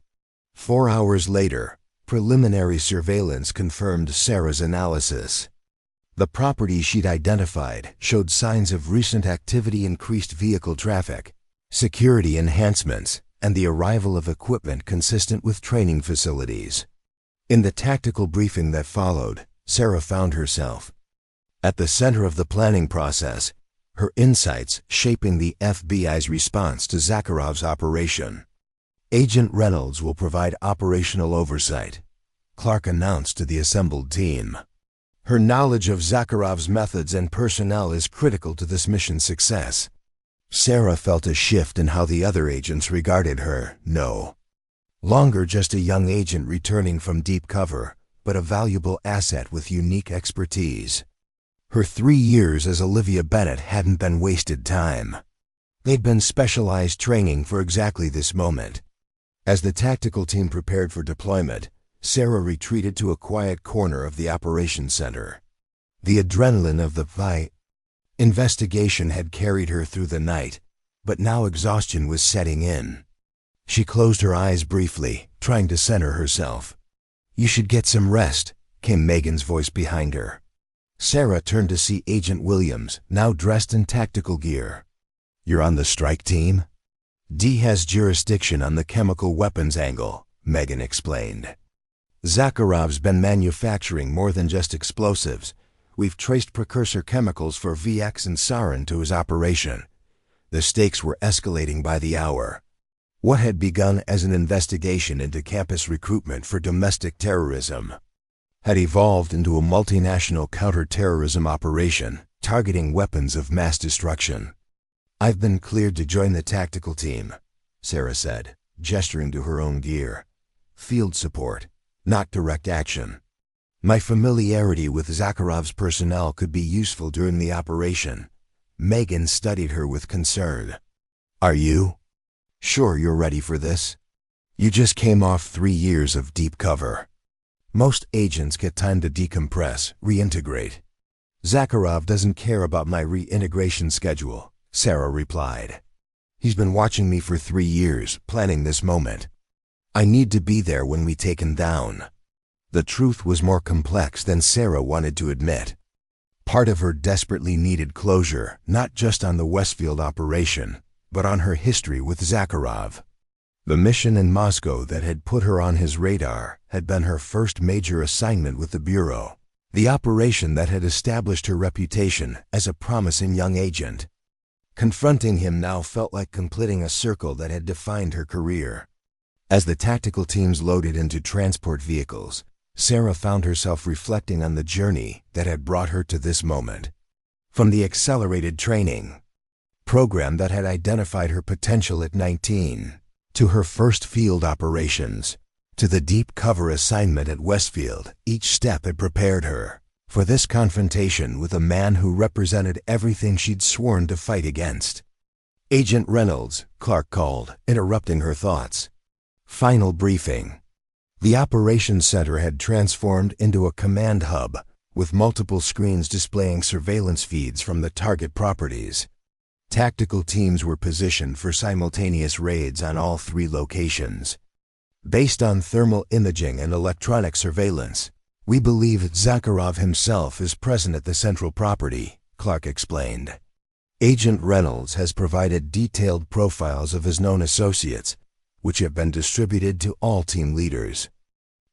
A: 4 hours later, preliminary surveillance confirmed Sarah's analysis. The property she'd identified showed signs of recent activity: increased vehicle traffic, security enhancements, and the arrival of equipment consistent with training facilities. In the tactical briefing that followed, Sarah found herself at the center of the planning process, her insights shaping the FBI's response to Zakharov's operation. "Agent Reynolds will provide operational oversight," Clark announced to the assembled team. "Her knowledge of Zakharov's methods and personnel is critical to this mission's success." Sarah felt a shift in how the other agents regarded her. No longer just a young agent returning from deep cover, but a valuable asset with unique expertise. Her 3 years as Olivia Bennett hadn't been wasted time. They'd been specialized training for exactly this moment. As the tactical team prepared for deployment, Sarah retreated to a quiet corner of the operations center. The adrenaline of the investigation had carried her through the night, but now exhaustion was setting in. She closed her eyes briefly, trying to center herself. "You should get some rest," came Megan's voice behind her. Sarah turned to see Agent Williams, now dressed in tactical gear. "You're on the strike team?" "D has jurisdiction on the chemical weapons angle," Megan explained. "Zakharov's been manufacturing more than just explosives. We've traced precursor chemicals for VX and sarin to his operation." The stakes were escalating by the hour. What had begun as an investigation into campus recruitment for domestic terrorism had evolved into a multinational counter-terrorism operation targeting weapons of mass destruction. "I've been cleared to join the tactical team," Sarah said, gesturing to her own gear. "Field support, not direct action. My familiarity with Zacharov's personnel could be useful during the operation." Megan studied her with concern. "Are you sure you're ready for this? You just came off 3 years of deep cover. Most agents get time to decompress, reintegrate." "Zacharov doesn't care about my reintegration schedule," Sarah replied. "He's been watching me for 3 years, planning this moment. I need to be there when we take him down." The truth was more complex than Sarah wanted to admit. Part of her desperately needed closure, not just on the Westfield operation, but on her history with Zacharov. The mission in Moscow that had put her on his radar had been her first major assignment with the Bureau, the operation that had established her reputation as a promising young agent. Confronting him now felt like completing a circle that had defined her career. As the tactical teams loaded into transport vehicles, Sarah found herself reflecting on the journey that had brought her to this moment. From the accelerated training program that had identified her potential at 19, to her first field operations, to the deep cover assignment at Westfield, each step had prepared her for this confrontation with a man who represented everything she'd sworn to fight against. "Agent Reynolds," Clark called, interrupting her thoughts. Final briefing. The operations center had transformed into a command hub, with multiple screens displaying surveillance feeds from the target properties. Tactical teams were positioned for simultaneous raids on all 3 locations. "Based on thermal imaging and electronic surveillance, we believe Zacharov himself is present at the central property," Clark explained. "Agent Reynolds has provided detailed profiles of his known associates, which have been distributed to all team leaders."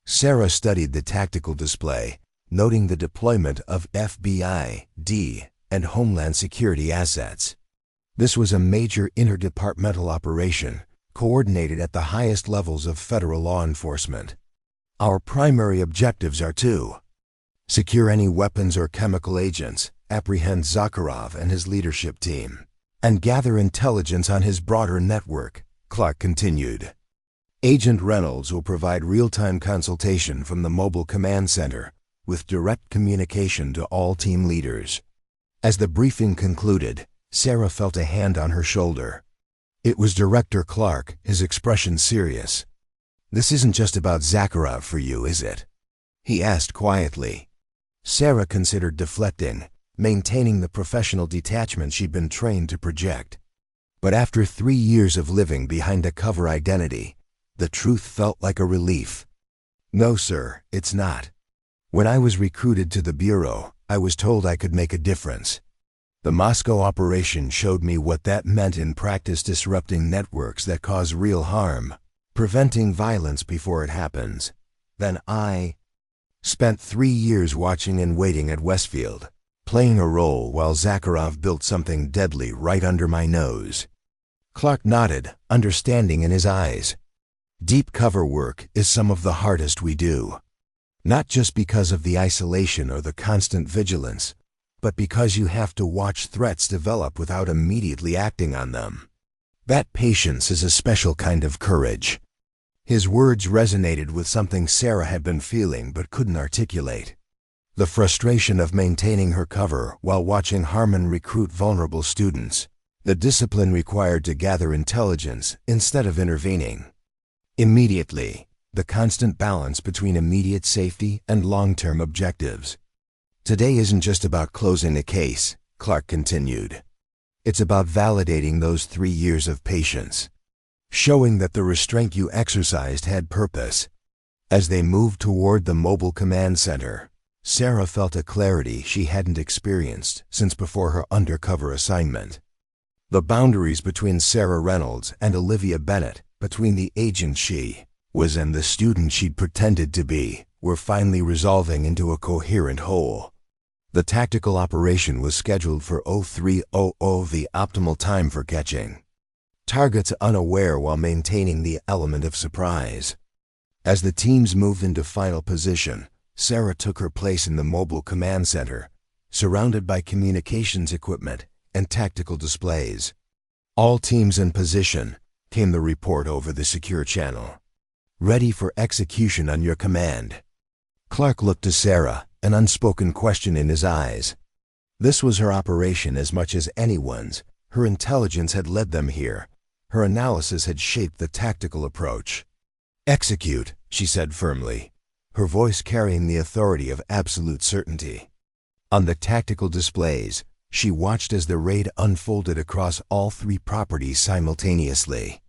A: Sarah studied the tactical display, noting the deployment of FBI, D, and Homeland Security assets. This was a major interdepartmental operation, coordinated at the highest levels of federal law enforcement. "Our primary objectives are to secure any weapons or chemical agents, apprehend Zacharov and his leadership team, and gather intelligence on his broader network," Clark continued. "Agent Reynolds will provide real-time consultation from the mobile command center, with direct communication to all team leaders." As the briefing concluded, Sarah felt a hand on her shoulder. It was Director Clark, his expression serious. "This isn't just about Zacharov for you, is it?" he asked quietly. Sarah considered deflecting, maintaining the professional detachment she'd been trained to project. But after 3 years of living behind a cover identity, the truth felt like a relief. "No, sir, it's not. When I was recruited to the Bureau, I was told I could make a difference. The Moscow operation showed me what that meant in practice, disrupting networks that cause real harm, preventing violence before it happens. Then I spent 3 years watching and waiting at Westfield, playing a role while Zacharov built something deadly right under my nose." Clark nodded, understanding in his eyes. "Deep cover work is some of the hardest we do. Not just because of the isolation or the constant vigilance, but because you have to watch threats develop without immediately acting on them. That patience is a special kind of courage." His words resonated with something Sarah had been feeling but couldn't articulate. The frustration of maintaining her cover while watching Harmon recruit vulnerable students. The discipline required to gather intelligence instead of intervening. Immediately, the constant balance between immediate safety and long-term objectives. "Today isn't just about closing a case," Clark continued. "It's about validating those 3 years of patience, showing that the restraint you exercised had purpose." As they moved toward the mobile command center, Sarah felt a clarity she hadn't experienced since before her undercover assignment. The boundaries between Sarah Reynolds and Olivia Bennett, between the agent she was and the student she'd pretended to be, were finally resolving into a coherent whole. The tactical operation was scheduled for 03:00, the optimal time for catching targets unaware while maintaining the element of surprise. As the teams moved into final position, Sarah took her place in the mobile command center, surrounded by communications equipment and tactical displays. "All teams in position," came the report over the secure channel. "Ready for execution on your command." Clark looked to Sarah, an unspoken question in his eyes. This was her operation as much as anyone's. Her intelligence had led them here. Her analysis had shaped the tactical approach. "Execute," she said firmly, her voice carrying the authority of absolute certainty. On the tactical displays, she watched as the raid unfolded across all three properties simultaneously.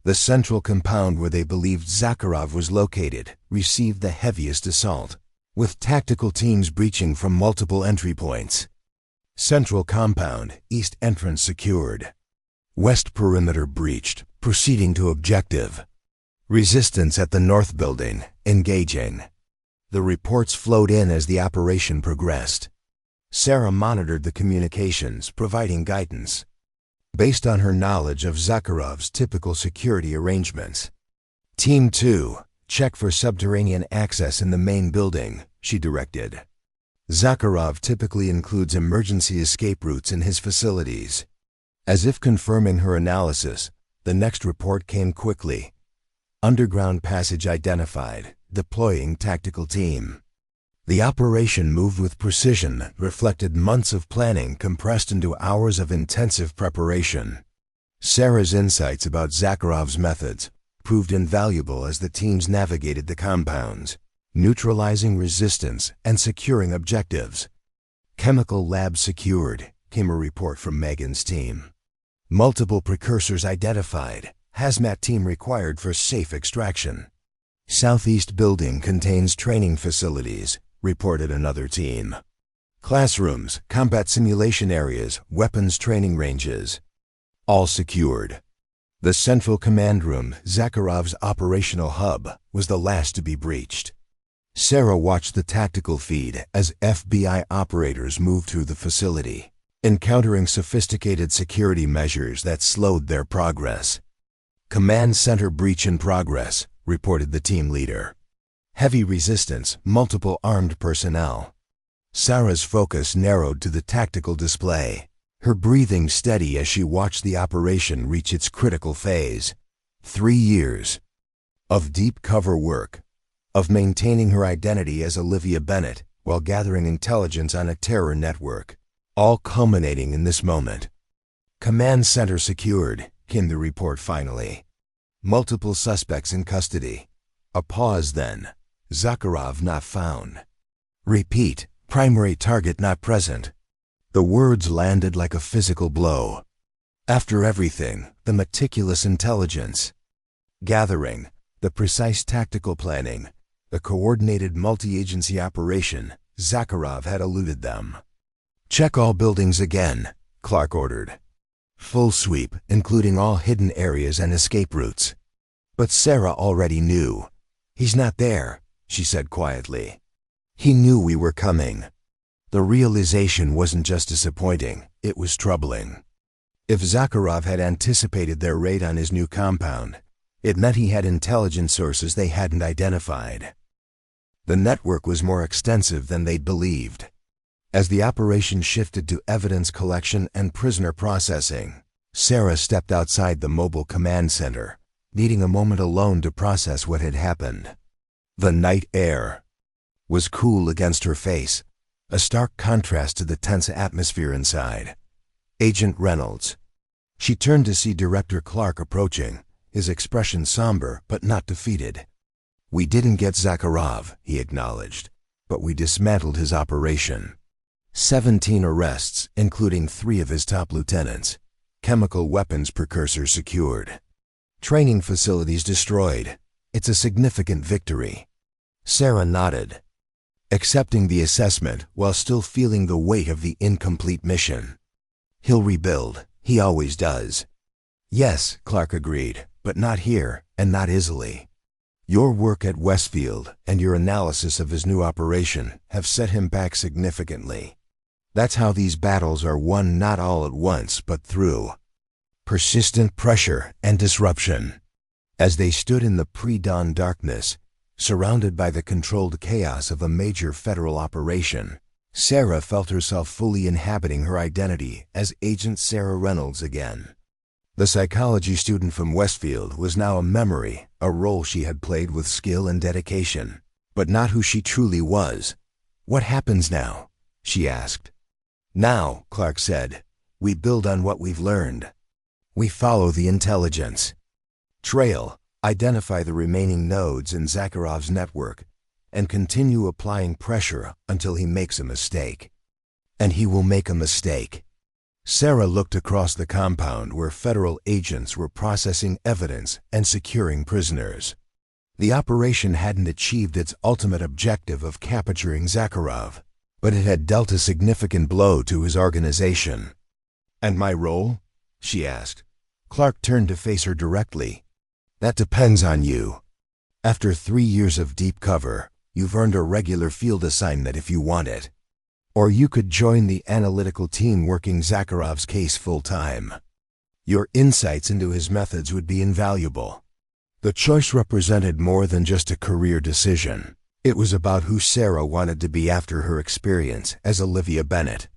A: The central compound where they believed Zacharov was located received the heaviest assault, with tactical teams breaching from multiple entry points. Central compound, east entrance secured. West perimeter breached, proceeding to objective. Resistance at the north building, engaging. The reports flowed in as the operation progressed. Sarah monitored the communications, providing guidance. Based on her knowledge of Zacharov's typical security arrangements. "Team 2, check for subterranean access in the main building," she directed. "Zacharov typically includes emergency escape routes in his facilities." As if confirming her analysis, the next report came quickly. "Underground passage identified, deploying tactical team." The operation moved with precision that reflected months of planning compressed into hours of intensive preparation. Sarah's insights about Zacharov's methods proved invaluable as the teams navigated the compounds, neutralizing resistance and securing objectives. "Chemical lab secured," came a report from Megan's team. "Multiple precursors identified, hazmat team required for safe extraction." "Southeast building contains training facilities," reported another team. "Classrooms, combat simulation areas, weapons training ranges. All secured." The central command room, Zakharov's operational hub, was the last to be breached. Sarah watched the tactical feed as FBI operators moved through the facility, encountering sophisticated security measures that slowed their progress. "Command center breach in progress," reported the team leader. "Heavy resistance, multiple armed personnel." Sarah's focus narrowed to the tactical display, her breathing steady as she watched the operation reach its critical phase. 3 years of deep cover work, of maintaining her identity as Olivia Bennett while gathering intelligence on a terror network, all culminating in this moment. "Command center secured," came the report finally. "Multiple suspects in custody." A pause then. "Zacharov not found." Repeat, "Primary target not present." The words landed like a physical blow. After everything, the meticulous intelligence gathering, the precise tactical planning, the coordinated multi-agency operation, Zacharov had eluded them. "Check all buildings again," Clark ordered. "Full sweep, including all hidden areas and escape routes." But Sarah already knew. "He's not there," she said quietly. "He knew we were coming." The realization wasn't just disappointing, it was troubling. If Zacharov had anticipated their raid on his new compound, it meant he had intelligence sources they hadn't identified. The network was more extensive than they'd believed. As the operation shifted to evidence collection and prisoner processing, Sarah stepped outside the mobile command center, needing a moment alone to process what had happened. The night air was cool against her face, a stark contrast to the tense atmosphere inside. Agent Reynolds. She turned to see Director Clark approaching, his expression somber but not defeated. "We didn't get Zacharov," he acknowledged, "but we dismantled his operation. 17 arrests, including 3 of his top lieutenants. Chemical weapons precursors secured. Training facilities destroyed. It's a significant victory." Sarah nodded, accepting the assessment while still feeling the weight of the incomplete mission. "He'll rebuild. He always does." "Yes," Clark agreed, "but not here, and not easily. Your work at Westfield and your analysis of his new operation have set him back significantly. That's how these battles are won, not all at once, but through persistent pressure and disruption." As they stood in the pre-dawn darkness, surrounded by the controlled chaos of a major federal operation, Sarah felt herself fully inhabiting her identity as Agent Sarah Reynolds again. The psychology student from Westfield was now a memory, a role she had played with skill and dedication, but not who she truly was. "What happens now?" she asked. "Now," Clark said, "we build on what we've learned. We follow the intelligence trail, identify the remaining nodes in Zacharov's network, and continue applying pressure until he makes a mistake. And he will make a mistake." Sarah looked across the compound where federal agents were processing evidence and securing prisoners. The operation hadn't achieved its ultimate objective of capturing Zacharov, but it had dealt a significant blow to his organization. "And my role?" she asked. Clark turned to face her directly. "That depends on you. After 3 years of deep cover, you've earned a regular field assignment if you want it. Or you could join the analytical team working Zacharov's case full-time. Your insights into his methods would be invaluable." The choice represented more than just a career decision. It was about who Sarah wanted to be after her experience as Olivia Bennett.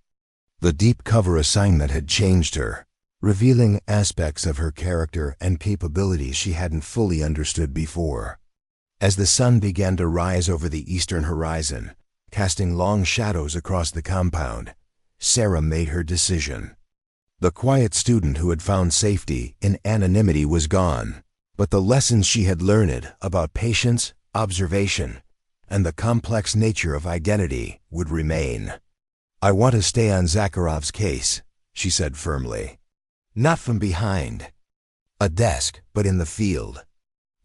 A: The deep cover assignment had changed her, revealing aspects of her character and capabilities she hadn't fully understood before. As the sun began to rise over the eastern horizon, casting long shadows across the compound, Sarah made her decision. The quiet student who had found safety in anonymity was gone, but the lessons she had learned about patience, observation, and the complex nature of identity would remain. "I want to stay on Zacharov's case," she said firmly. "Not from behind a desk, but in the field.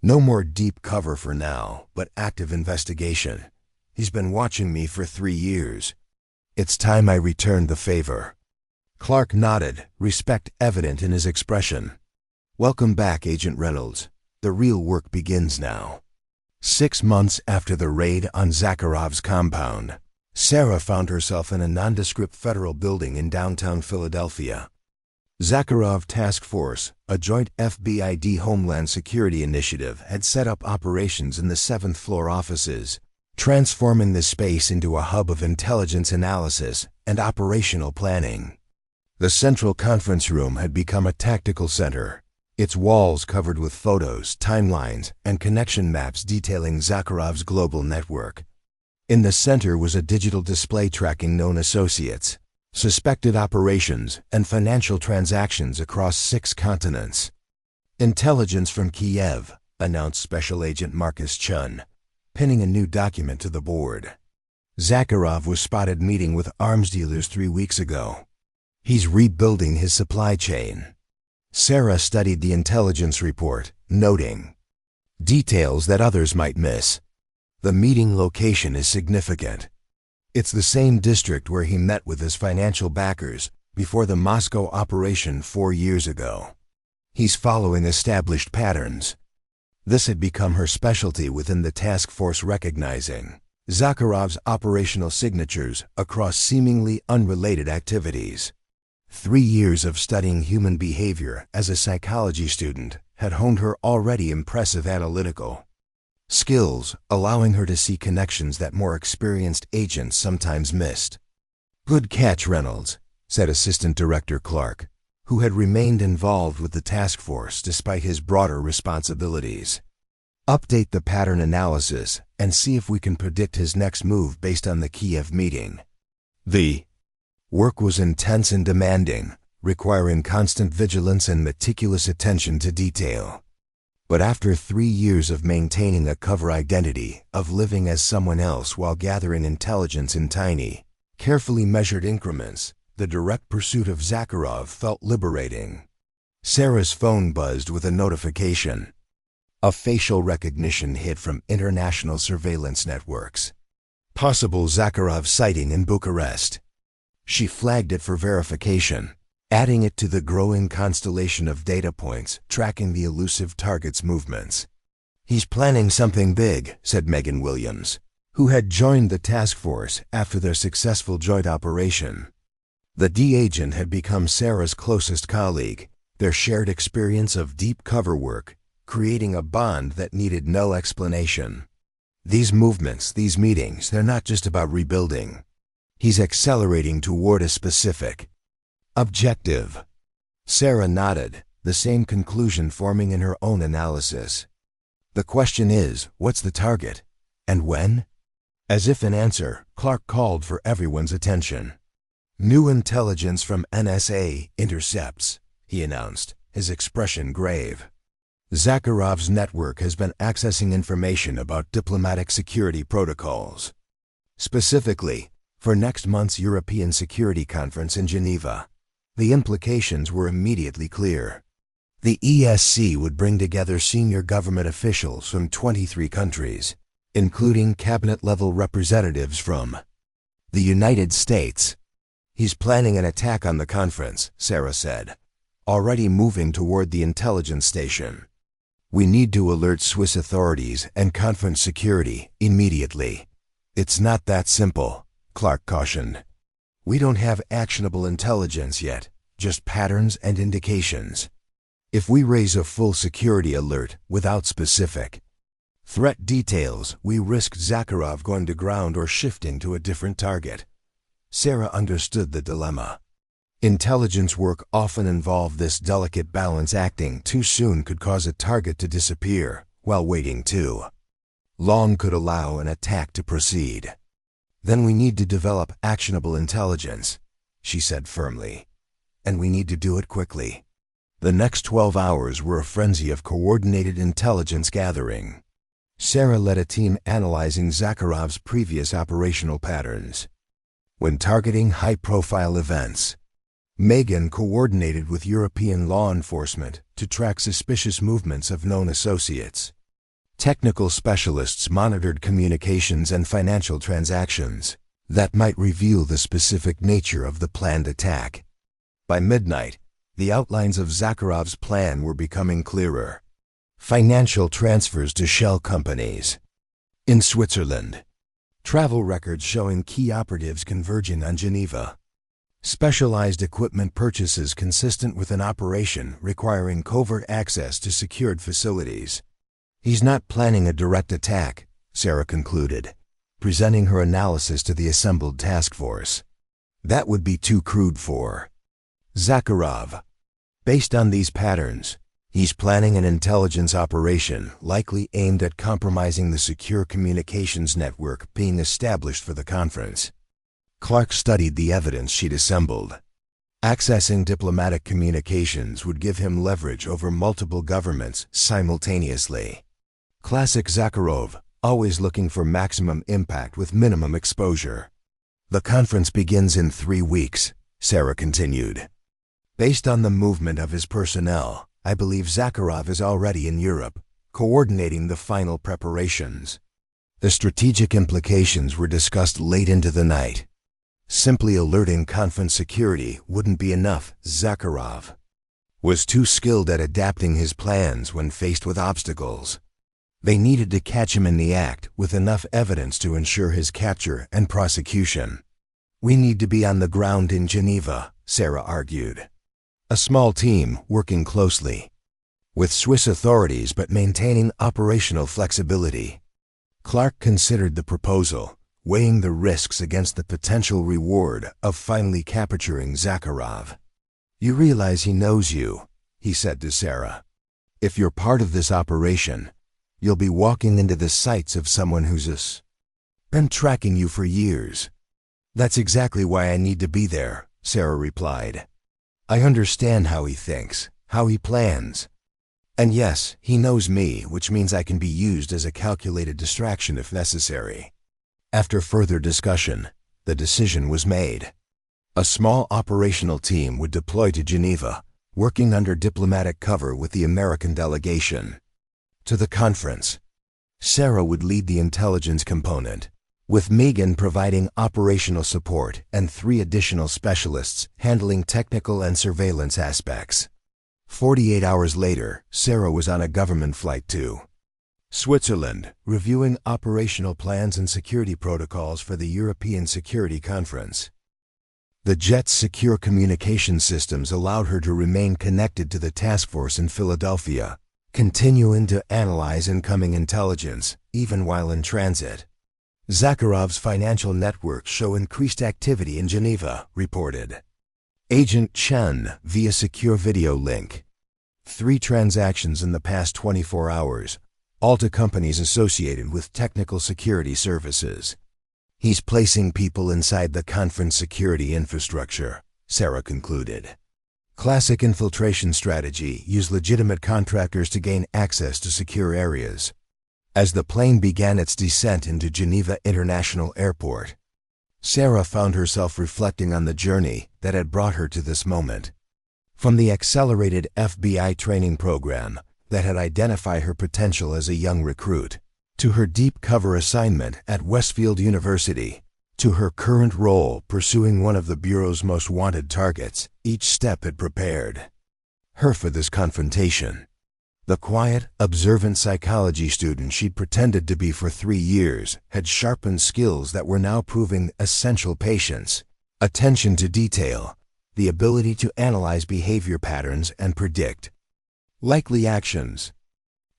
A: No more deep cover for now, but active investigation. He's been watching me for 3 years. It's time I returned the favor." Clark nodded, respect evident in his expression. "Welcome back, Agent Reynolds. The real work begins now." 6 months after the raid on Zacharov's compound, Sarah found herself in a nondescript federal building in downtown Philadelphia. Zacharov Task Force, a joint FBID Homeland Security initiative, had set up operations in the 7th floor offices, transforming the space into a hub of intelligence analysis and operational planning. The central conference room had become a tactical center, its walls covered with photos, timelines, and connection maps detailing Zakharov's global network. In the center was a digital display tracking known associates, suspected operations, and financial transactions across 6 continents. "Intelligence from Kiev," announced Special Agent Marcus Chun, pinning a new document to the board. "Zacharov was spotted meeting with arms dealers 3 weeks ago. He's rebuilding his supply chain." Sarah studied the intelligence report, noting details that others might miss. The meeting location is significant. It's the same district where he met with his financial backers before the Moscow operation 4 years ago. He's following established patterns. This had become her specialty within the task force, recognizing Zakharov's operational signatures across seemingly unrelated activities. 3 years of studying human behavior as a psychology student had honed her already impressive analytical skills, allowing her to see connections that more experienced agents sometimes missed. "Good catch, Reynolds," said Assistant Director Clark, who had remained involved with the task force despite his broader responsibilities. "Update the pattern analysis and see if we can predict his next move based on the Kiev meeting." The work was intense and demanding, requiring constant vigilance and meticulous attention to detail. But after 3 years of maintaining a cover identity, of living as someone else while gathering intelligence in tiny, carefully measured increments, the direct pursuit of Zacharov felt liberating. Sarah's phone buzzed with a notification. A facial recognition hit from international surveillance networks. Possible Zacharov sighting in Bucharest. She flagged it for verification, adding it to the growing constellation of data points tracking the elusive target's movements. "He's planning something big," said Megan Williams, who had joined the task force after their successful joint operation. The D agent had become Sarah's closest colleague, their shared experience of deep cover work, creating a bond that needed no explanation. "These movements, these meetings, they're not just about rebuilding. He's accelerating toward a specific objective." Sarah nodded, the same conclusion forming in her own analysis. The question is, what's the target? And when? As if in answer, Clark called for everyone's attention. "New intelligence from NSA intercepts," he announced, his expression grave. "Zacharov's network has been accessing information about diplomatic security protocols. Specifically, for next month's European Security Conference in Geneva." The implications were immediately clear. The ESC would bring together senior government officials from 23 countries, including cabinet-level representatives from the United States. "He's planning an attack on the conference," Sarah said, already moving toward the intelligence station. "We need to alert Swiss authorities and conference security immediately." "It's not that simple," Clark cautioned. "We don't have actionable intelligence yet, just patterns and indications. If we raise a full security alert without specific threat details, we risk Zacharov going to ground or shifting to a different target." Sarah understood the dilemma. Intelligence work often involved this delicate balance. Acting too soon could cause a target to disappear, while waiting too long could allow an attack to proceed. "Then we need to develop actionable intelligence," she said firmly. "And we need to do it quickly." The next 12 hours were a frenzy of coordinated intelligence gathering. Sarah led a team analyzing Zacharov's previous operational patterns. When targeting high-profile events, Megan coordinated with European law enforcement to track suspicious movements of known associates. Technical specialists monitored communications and financial transactions that might reveal the specific nature of the planned attack. By midnight, the outlines of Zacharov's plan were becoming clearer. Financial transfers to shell companies in Switzerland. Travel records showing key operatives converging on Geneva. Specialized equipment purchases consistent with an operation requiring covert access to secured facilities. "He's not planning a direct attack," Sarah concluded, presenting her analysis to the assembled task force. "That would be too crude for Zacharov. Based on these patterns, he's planning an intelligence operation likely aimed at compromising the secure communications network being established for the conference." Clark studied the evidence she'd assembled. Accessing diplomatic communications would give him leverage over multiple governments simultaneously. Classic Zacharov, always looking for maximum impact with minimum exposure. "The conference begins in 3 weeks, Sarah continued. "Based on the movement of his personnel, I believe Zacharov is already in Europe, coordinating the final preparations." The strategic implications were discussed late into the night. Simply alerting conference security wouldn't be enough. Zacharov was too skilled at adapting his plans when faced with obstacles. They needed to catch him in the act with enough evidence to ensure his capture and prosecution. "We need to be on the ground in Geneva," Sarah argued. A small team working closely with Swiss authorities but maintaining operational flexibility. Clark considered the proposal, weighing the risks against the potential reward of finally capturing Zacharov. "You realize he knows you," he said to Sarah. "If you're part of this operation, you'll be walking into the sights of someone who's been tracking you for years." "That's exactly why I need to be there," Sarah replied. "I understand how he thinks, how he plans. And yes, he knows me, which means I can be used as a calculated distraction if necessary." After further discussion, the decision was made. A small operational team would deploy to Geneva, working under diplomatic cover with the American delegation to the conference. Sarah would lead the intelligence component, with Megan providing operational support and 3 additional specialists handling technical and surveillance aspects. 48 hours later, Sarah was on a government flight to Switzerland, reviewing operational plans and security protocols for the European Security Conference. The jet's secure communication systems allowed her to remain connected to the task force in Philadelphia, continuing to analyze incoming intelligence, even while in transit. Zakharov's financial networks show increased activity in Geneva, reported Agent Chen via secure video link. 3 transactions in the past 24 hours, all to companies associated with technical security services. He's placing people inside the conference security infrastructure, Sarah concluded. Classic infiltration strategy: use legitimate contractors to gain access to secure areas. As the plane began its descent into Geneva International Airport, Sarah found herself reflecting on the journey that had brought her to this moment. From the accelerated FBI training program that had identified her potential as a young recruit, to her deep cover assignment at Westfield University, to her current role pursuing one of the Bureau's most wanted targets, each step had prepared her for this confrontation. The quiet, observant psychology student she'd pretended to be for 3 years had sharpened skills that were now proving essential: patience, attention to detail, the ability to analyze behavior patterns and predict likely actions.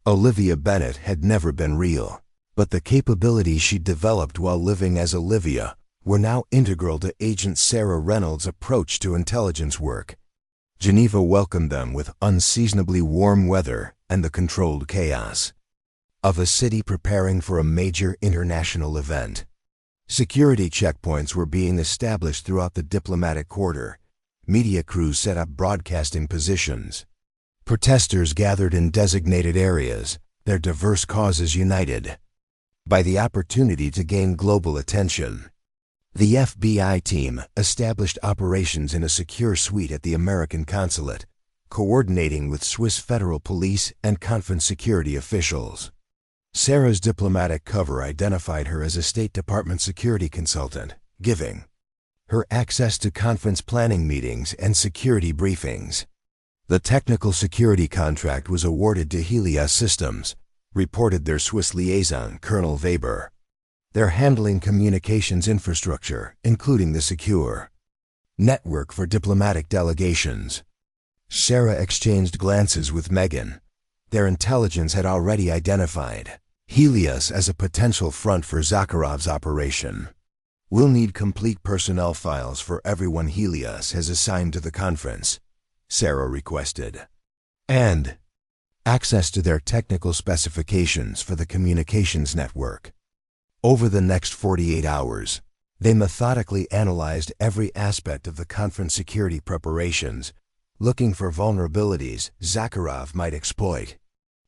A: Olivia Bennett had never been real, but the capabilities she'd developed while living as Olivia were now integral to Agent Sarah Reynolds' approach to intelligence work. Geneva welcomed them with unseasonably warm weather and the controlled chaos of a city preparing for a major international event. Security checkpoints were being established throughout the diplomatic quarter. Media crews set up broadcasting positions. Protesters gathered in designated areas, their diverse causes united by the opportunity to gain global attention. The FBI team established operations in a secure suite at the American consulate, coordinating with Swiss federal police and conference security officials. Sarah's diplomatic cover identified her as a State Department security consultant, giving her access to conference planning meetings and security briefings. The technical security contract was awarded to Helios Systems, reported their Swiss liaison, Colonel Weber. They're handling communications infrastructure, including the secure network for diplomatic delegations. Sarah exchanged glances with Megan. Their intelligence had already identified Helios as a potential front for Zacharov's operation. We'll need complete personnel files for everyone Helios has assigned to the conference, Sarah requested, and access to their technical specifications for the communications network. Over the next 48 hours, they methodically analyzed every aspect of the conference security preparations, looking for vulnerabilities Zacharov might exploit.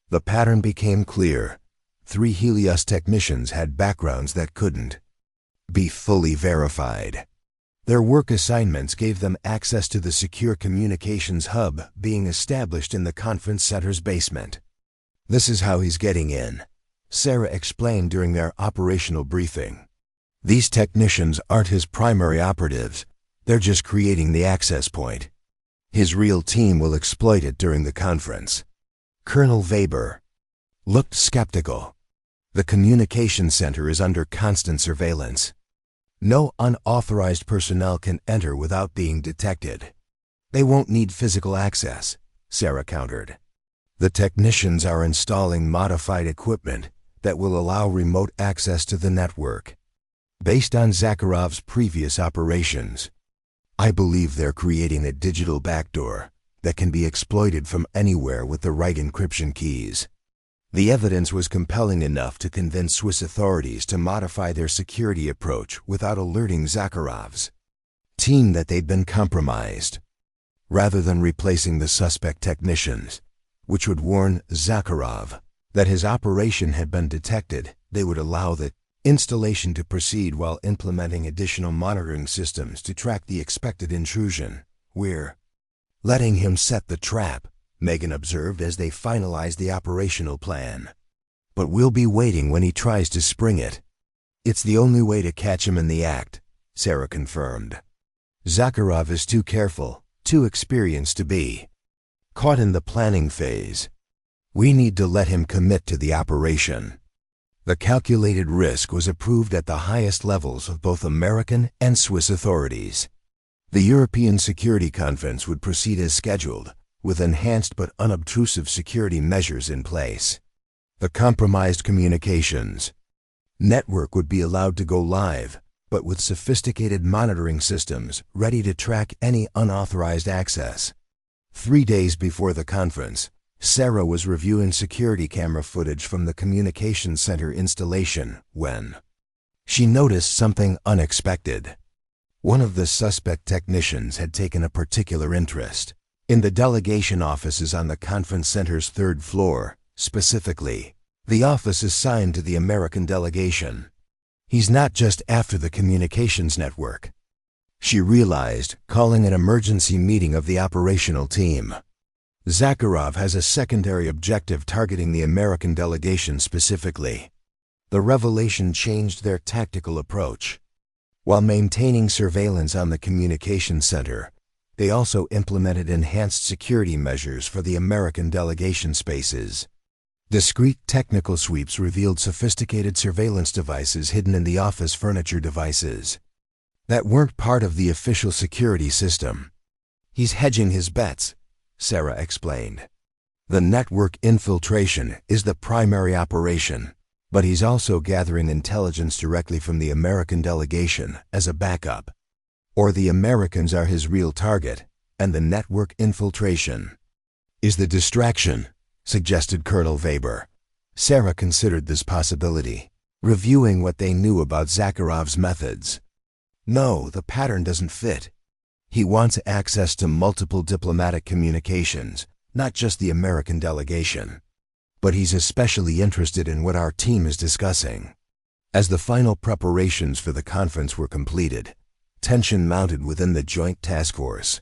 A: The pattern became clear. 3 Helios technicians had backgrounds that couldn't be fully verified. Their work assignments gave them access to the secure communications hub being established in the conference center's basement. "This is how he's getting in," Sarah explained during their operational briefing. "These technicians aren't his primary operatives. They're just creating the access point. His real team will exploit it during the conference." Colonel Weber looked skeptical. "The communication center is under constant surveillance. No unauthorized personnel can enter without being detected." "They won't need physical access," Sarah countered. "The technicians are installing modified equipment that will allow remote access to the network. Based on Zakharov's previous operations, I believe they're creating a digital backdoor that can be exploited from anywhere with the right encryption keys." The evidence was compelling enough to convince Swiss authorities to modify their security approach without alerting Zakharov's team that they'd been compromised. Rather than replacing the suspect technicians, which would warn Zacharov that his operation had been detected, they would allow the installation to proceed while implementing additional monitoring systems to track the expected intrusion. "We're letting him set the trap," Megan observed as they finalized the operational plan. "But we'll be waiting when he tries to spring it. It's the only way to catch him in the act," Sarah confirmed. "Zacharov is too careful, too experienced to be caught in the planning phase. We need to let him commit to the operation." The calculated risk was approved at the highest levels of both American and Swiss authorities. The European Security Conference would proceed as scheduled, with enhanced but unobtrusive security measures in place. The compromised communications network would be allowed to go live, but with sophisticated monitoring systems ready to track any unauthorized access. 3 days before the conference, Sarah was reviewing security camera footage from the communications center installation when she noticed something unexpected. One of the suspect technicians had taken a particular interest in the delegation offices on the conference center's 3rd floor, specifically the office assigned to the American delegation. He's not just after the communications network, she realized, calling an emergency meeting of the operational team. Zacharov has a secondary objective targeting the American delegation specifically. The revelation changed their tactical approach. While maintaining surveillance on the communications center, they also implemented enhanced security measures for the American delegation spaces. Discreet technical sweeps revealed sophisticated surveillance devices hidden in the office furniture devices that weren't part of the official security system. He's hedging his bets, Sarah explained. The network infiltration is the primary operation, but he's also gathering intelligence directly from the American delegation as a backup. Or the Americans are his real target, and the network infiltration is the distraction, suggested Colonel Weber. Sarah considered this possibility, reviewing what they knew about Zacharov's methods. No, the pattern doesn't fit. He wants access to multiple diplomatic communications, not just the American delegation. But he's especially interested in what our team is discussing. As the final preparations for the conference were completed, tension mounted within the Joint Task Force.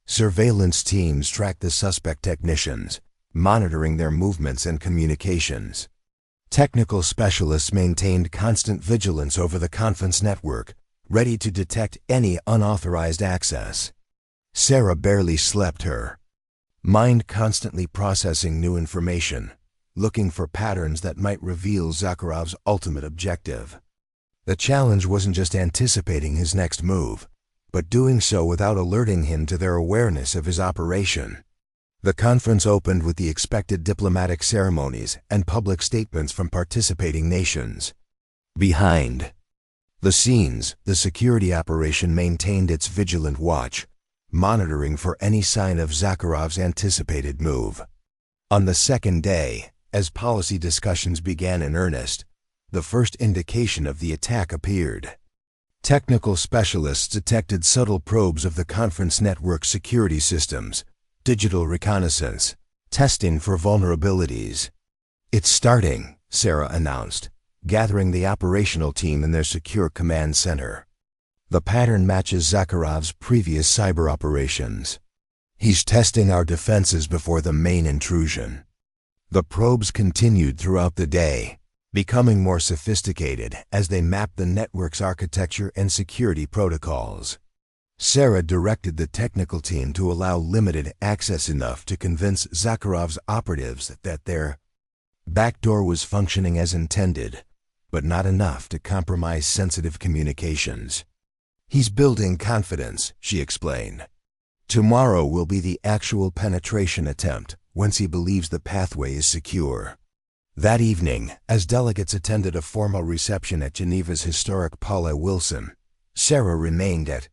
A: Surveillance teams tracked the suspect technicians, monitoring their movements and communications. Technical specialists maintained constant vigilance over the conference network, ready to detect any unauthorized access. Sarah barely slept, her mind constantly processing new information, looking for patterns that might reveal Zacharov's ultimate objective. The challenge wasn't just anticipating his next move, but doing so without alerting him to their awareness of his operation. The conference opened with the expected diplomatic ceremonies and public statements from participating nations. Behind the scenes, the security operation maintained its vigilant watch, monitoring for any sign of Zacharov's anticipated move. On the 2nd day, as policy discussions began in earnest, the first indication of the attack appeared. Technical specialists detected subtle probes of the conference network security systems, digital reconnaissance, testing for vulnerabilities. "It's starting," Sarah announced, gathering the operational team in their secure command center. The pattern matches Zacharov's previous cyber operations. He's testing our defenses before the main intrusion. The probes continued throughout the day, becoming more sophisticated as they mapped the network's architecture and security protocols. Sarah directed the technical team to allow limited access enough to convince Zakharov's operatives that their backdoor was functioning as intended, but not enough to compromise sensitive communications. "He's building confidence," she explained. "Tomorrow will be the actual penetration attempt, once he believes the pathway is secure." That evening, as delegates attended a formal reception at Geneva's historic Paula Wilson, Sarah remained at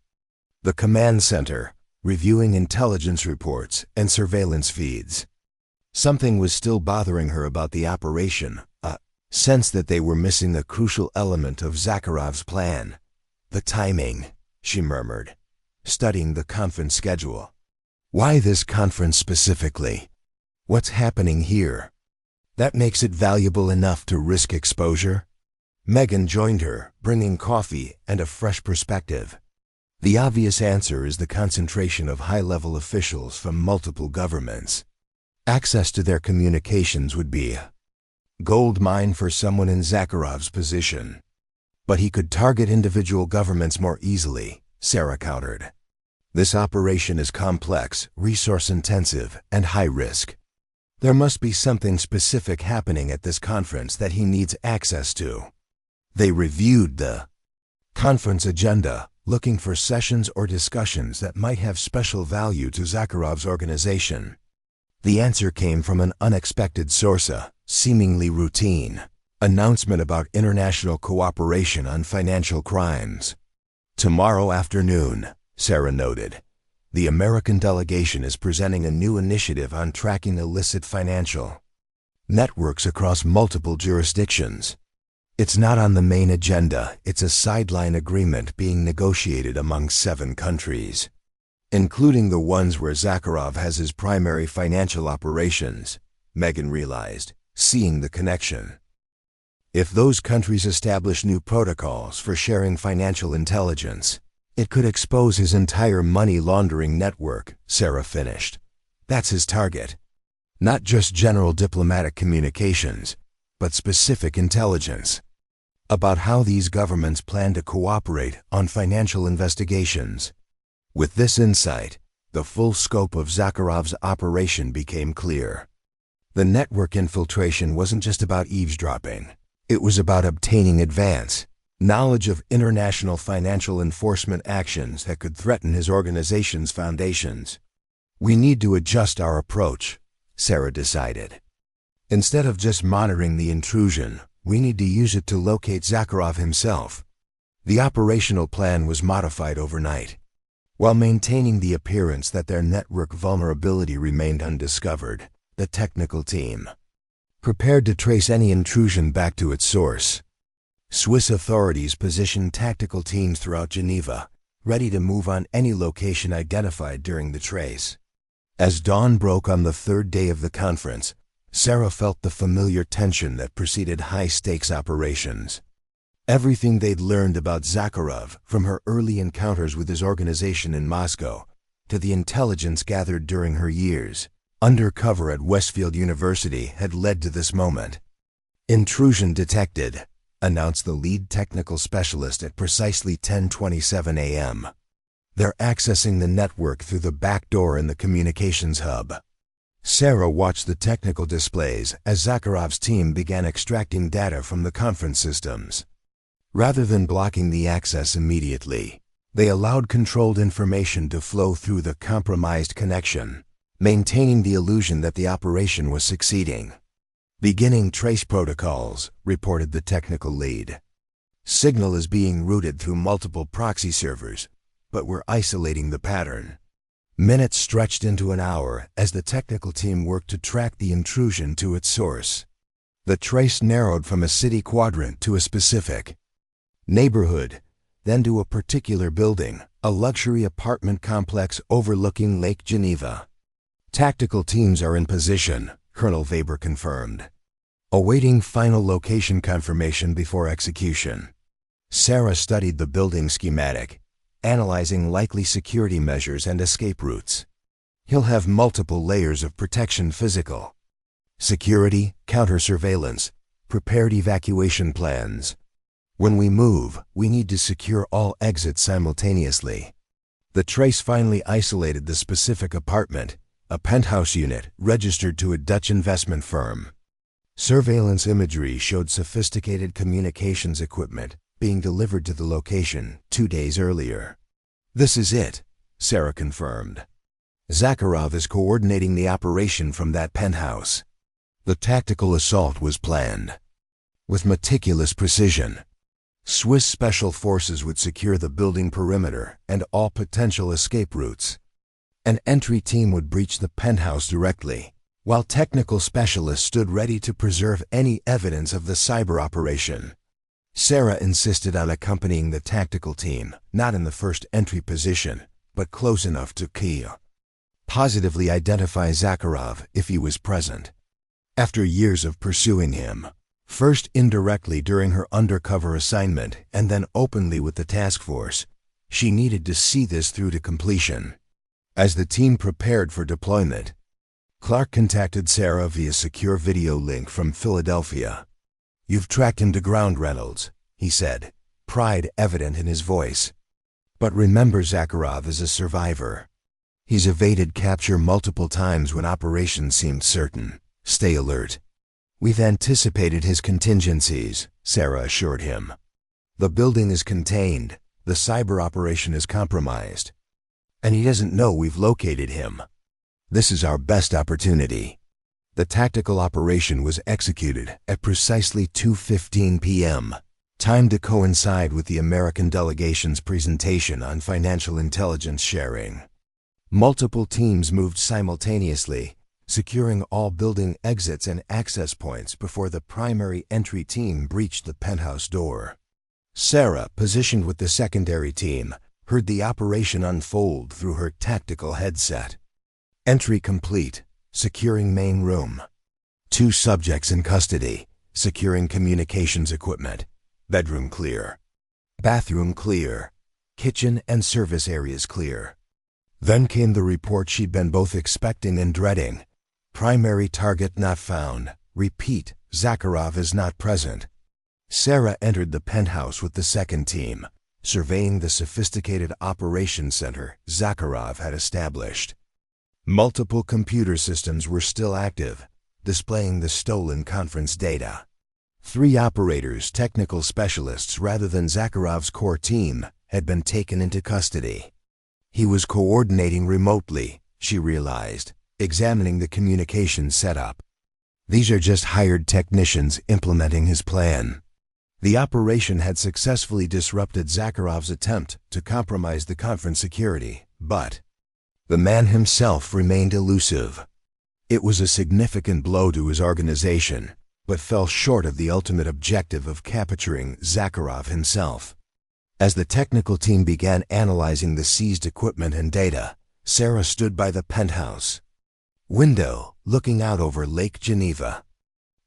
A: the command center, reviewing intelligence reports and surveillance feeds. Something was still bothering her about the operation, a sense that they were missing a crucial element of Zakharov's plan. "The timing," she murmured, studying the conference schedule. "Why this conference specifically? What's happening here that makes it valuable enough to risk exposure?" Megan joined her, bringing coffee and a fresh perspective. "The obvious answer is the concentration of high-level officials from multiple governments. Access to their communications would be a gold mine for someone in Zakharov's position. But he could target individual governments more easily," Sarah countered. "This operation is complex, resource-intensive, and high-risk. There must be something specific happening at this conference that he needs access to." They reviewed the conference agenda, looking for sessions or discussions that might have special value to Zakharov's organization. The answer came from an unexpected source, a seemingly routine announcement about international cooperation on financial crimes. "Tomorrow afternoon," Sarah noted. The American delegation is presenting a new initiative on tracking illicit financial networks across multiple jurisdictions. It's not on the main agenda, it's a sideline agreement being negotiated among 7 countries, including the ones where Zacharov has his primary financial operations, Megan realized, seeing the connection. If those countries establish new protocols for sharing financial intelligence, it could expose his entire money laundering network, Sarah finished. That's his target. Not just general diplomatic communications, but specific intelligence about how these governments plan to cooperate on financial investigations. With this insight, the full scope of Zakharov's operation became clear. The network infiltration wasn't just about eavesdropping. It was about obtaining advance knowledge of international financial enforcement actions that could threaten his organization's foundations. We need to adjust our approach, Sarah decided. Instead of just monitoring the intrusion, we need to use it to locate Zacharov himself. The operational plan was modified overnight, while maintaining the appearance that their network vulnerability remained undiscovered. The technical team prepared to trace any intrusion back to its source. Swiss authorities positioned tactical teams throughout Geneva, ready to move on any location identified during the trace. As dawn broke on the 3rd day of the conference, Sarah felt the familiar tension that preceded high-stakes operations. Everything they'd learned about Zacharov, from her early encounters with his organization in Moscow, to the intelligence gathered during her years undercover at Westfield University, had led to this moment. "Intrusion detected," announced the lead technical specialist at precisely 10:27 a.m. "They're accessing the network through the back door in the communications hub." Sarah watched the technical displays as Zakharov's team began extracting data from the conference systems. Rather than blocking the access immediately, they allowed controlled information to flow through the compromised connection, maintaining the illusion that the operation was succeeding. "Beginning trace protocols," reported the technical lead. "Signal is being routed through multiple proxy servers, but we're isolating the pattern." Minutes stretched into an hour as the technical team worked to track the intrusion to its source. The trace narrowed from a city quadrant to a specific neighborhood, then to a particular building, a luxury apartment complex overlooking Lake Geneva. "Tactical teams are in position," Colonel Weber confirmed, awaiting final location confirmation before execution. Sarah studied the building schematic, analyzing likely security measures and escape routes. He'll have multiple layers of protection: physical security, counter-surveillance, prepared evacuation plans. When we move, we need to secure all exits simultaneously. The trace finally isolated the specific apartment, a penthouse unit registered to a Dutch investment firm. Surveillance imagery showed sophisticated communications equipment being delivered to the location 2 days earlier. "This is it," Sarah confirmed. "Zacharov is coordinating the operation from that penthouse." The tactical assault was planned with meticulous precision. Swiss special forces would secure the building perimeter and all potential escape routes. An entry team would breach the penthouse directly, while technical specialists stood ready to preserve any evidence of the cyber operation. Sarah insisted on accompanying the tactical team, not in the first entry position, but close enough to positively identify Zacharov if he was present. After years of pursuing him, first indirectly during her undercover assignment and then openly with the task force, she needed to see this through to completion. As the team prepared for deployment, Clark contacted Sarah via secure video link from Philadelphia. "You've tracked him to ground, Reynolds," he said, pride evident in his voice. "But remember, Zacharov is a survivor. He's evaded capture multiple times when operations seemed certain. Stay alert." "We've anticipated his contingencies," Sarah assured him. "The building is contained, the cyber operation is compromised, and he doesn't know we've located him. This is our best opportunity." The tactical operation was executed at precisely 2:15 p.m., timed to coincide with the American delegation's presentation on financial intelligence sharing. Multiple teams moved simultaneously, securing all building exits and access points before the primary entry team breached the penthouse door. Sarah, positioned with the secondary team, heard the operation unfold through her tactical headset. Entry complete, securing main room. 2 subjects in custody, securing communications equipment. Bedroom clear. Bathroom clear. Kitchen and service areas clear. Then came the report she'd been both expecting and dreading. Primary target not found. Repeat, Zacharov is not present. Sarah entered the penthouse with the second team, surveying the sophisticated operations center Zacharov had established. Multiple computer systems were still active, displaying the stolen conference data. 3 operators, technical specialists rather than Zakharov's core team, had been taken into custody. He was coordinating remotely, she realized, examining the communication setup. These are just hired technicians implementing his plan. The operation had successfully disrupted Zakharov's attempt to compromise the conference security, but the man himself remained elusive. It was a significant blow to his organization, but fell short of the ultimate objective of capturing Zacharov himself. As the technical team began analyzing the seized equipment and data, Sarah stood by the penthouse window, looking out over Lake Geneva.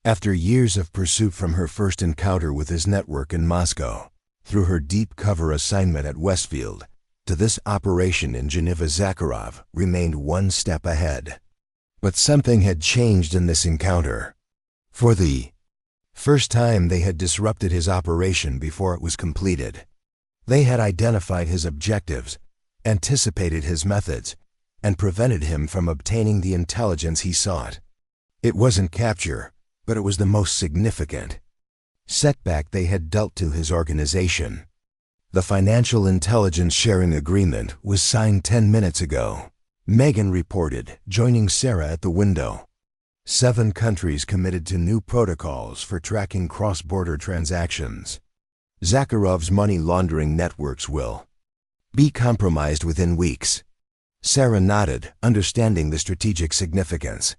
A: After years of pursuit from her first encounter with his network in Moscow, through her deep cover assignment at Westfield, to this operation in Geneva, Zacharov remained one step ahead. But something had changed in this encounter. For the first time, they had disrupted his operation before it was completed. They had identified his objectives, anticipated his methods, and prevented him from obtaining the intelligence he sought. It wasn't capture, but it was the most significant setback they had dealt to his organization. The financial intelligence sharing agreement was signed 10 minutes ago, Megan reported, joining Sarah at the window. 7 countries committed to new protocols for tracking cross-border transactions. Zakharov's money laundering networks will be compromised within weeks. Sarah nodded, understanding the strategic significance.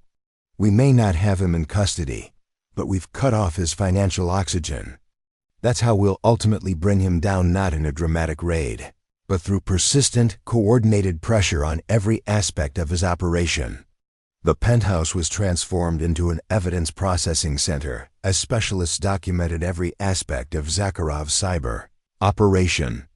A: We may not have him in custody, but we've cut off his financial oxygen. That's how we'll ultimately bring him down, not in a dramatic raid, but through persistent, coordinated pressure on every aspect of his operation. The penthouse was transformed into an evidence processing center as specialists documented every aspect of Zacharov's cyber operation.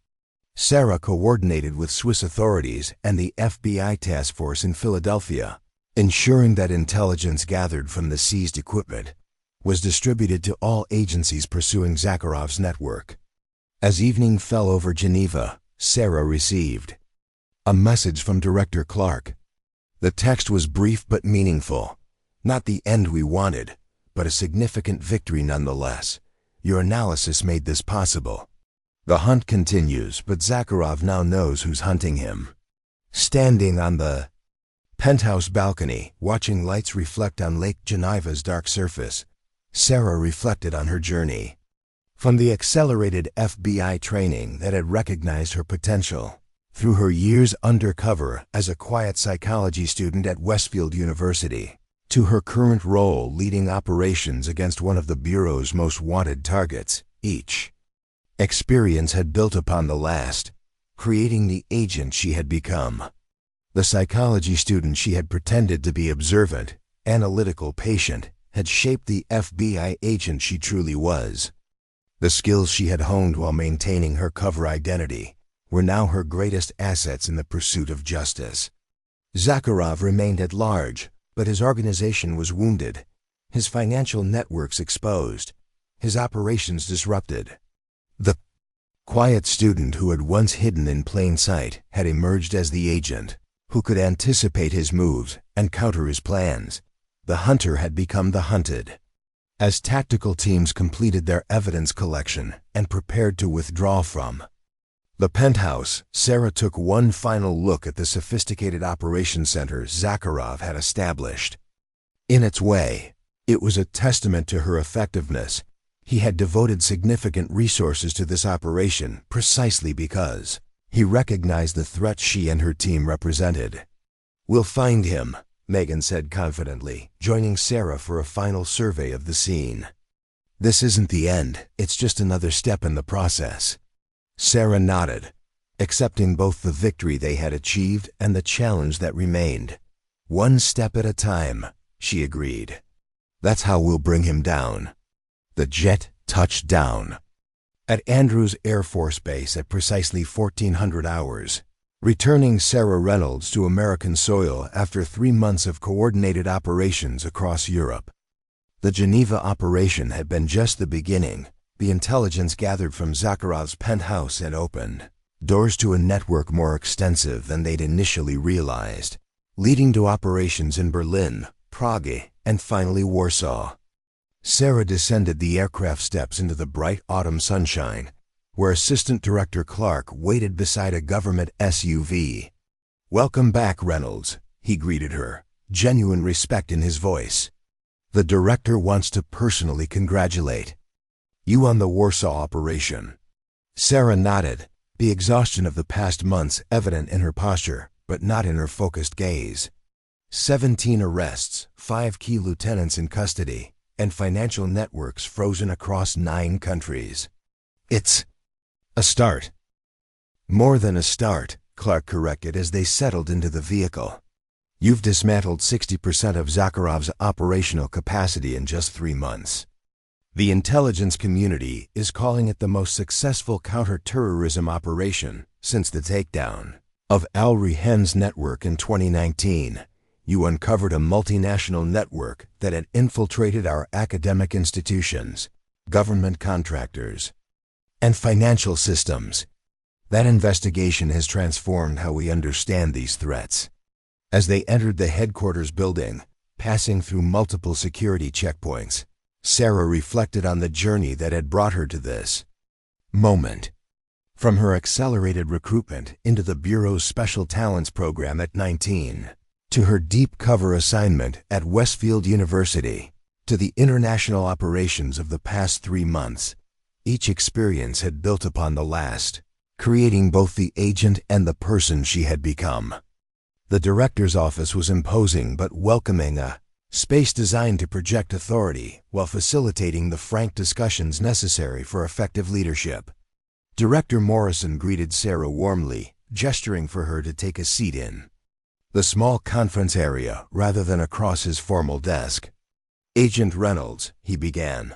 A: Sarah coordinated with Swiss authorities and the FBI task force in Philadelphia, ensuring that intelligence gathered from the seized equipment was distributed to all agencies pursuing Zakharov's network. As evening fell over Geneva, Sarah received a message from Director Clark. The text was brief but meaningful. Not the end we wanted, but a significant victory nonetheless. Your analysis made this possible. The hunt continues, but Zacharov now knows who's hunting him. Standing on the penthouse balcony, watching lights reflect on Lake Geneva's dark surface, Sarah reflected on her journey. From the accelerated FBI training that had recognized her potential, through her years undercover as a quiet psychology student at Westfield University, to her current role leading operations against one of the Bureau's most wanted targets, each experience had built upon the last, creating the agent she had become. The psychology student she had pretended to be observant, analytical, patient, had shaped the FBI agent she truly was. The skills she had honed while maintaining her cover identity were now her greatest assets in the pursuit of justice. Zacharov remained at large, but his organization was wounded, his financial networks exposed, his operations disrupted. The quiet student who had once hidden in plain sight had emerged as the agent, who could anticipate his moves and counter his plans. The hunter had become the hunted. As tactical teams completed their evidence collection and prepared to withdraw from the penthouse, Sarah took one final look at the sophisticated operations center Zacharov had established. In its way, it was a testament to her effectiveness. He had devoted significant resources to this operation precisely because he recognized the threat she and her team represented. "We'll find him," Megan said confidently, joining Sarah for a final survey of the scene. "This isn't the end, it's just another step in the process." Sarah nodded, accepting both the victory they had achieved and the challenge that remained. "One step at a time," she agreed. "That's how we'll bring him down." The jet touched down at Andrews Air Force Base at precisely 1400 hours, returning Sarah Reynolds to American soil after 3 months of coordinated operations across Europe. The Geneva operation had been just the beginning. The intelligence gathered from Zacharov's penthouse had opened doors to a network more extensive than they'd initially realized, leading to operations in Berlin, Prague, and finally Warsaw. Sarah descended the aircraft steps into the bright autumn sunshine, where Assistant Director Clark waited beside a government SUV. "Welcome back, Reynolds," he greeted her, genuine respect in his voice. "The director wants to personally congratulate you on the Warsaw operation." Sarah nodded, the exhaustion of the past months evident in her posture, but not in her focused gaze. 17 arrests, 5 key lieutenants in custody, and financial networks frozen across 9 countries. "It's a start." "More than a start," Clark corrected as they settled into the vehicle. "You've dismantled 60% of Zacharov's operational capacity in just 3 months. The intelligence community is calling it the most successful counter-terrorism operation since the takedown of Al Rehen's network in 2019. You uncovered a multinational network that had infiltrated our academic institutions, government contractors, and financial systems. That investigation has transformed how we understand these threats." As they entered the headquarters building, passing through multiple security checkpoints, Sarah reflected on the journey that had brought her to this moment. From her accelerated recruitment into the Bureau's Special Talents program at 19, to her deep cover assignment at Westfield University, to the international operations of the past 3 months, each experience had built upon the last, creating both the agent and the person she had become. The director's office was imposing but welcoming, a space designed to project authority while facilitating the frank discussions necessary for effective leadership. Director Morrison greeted Sarah warmly, gesturing for her to take a seat in the small conference area rather than across his formal desk. "Agent Reynolds," he began,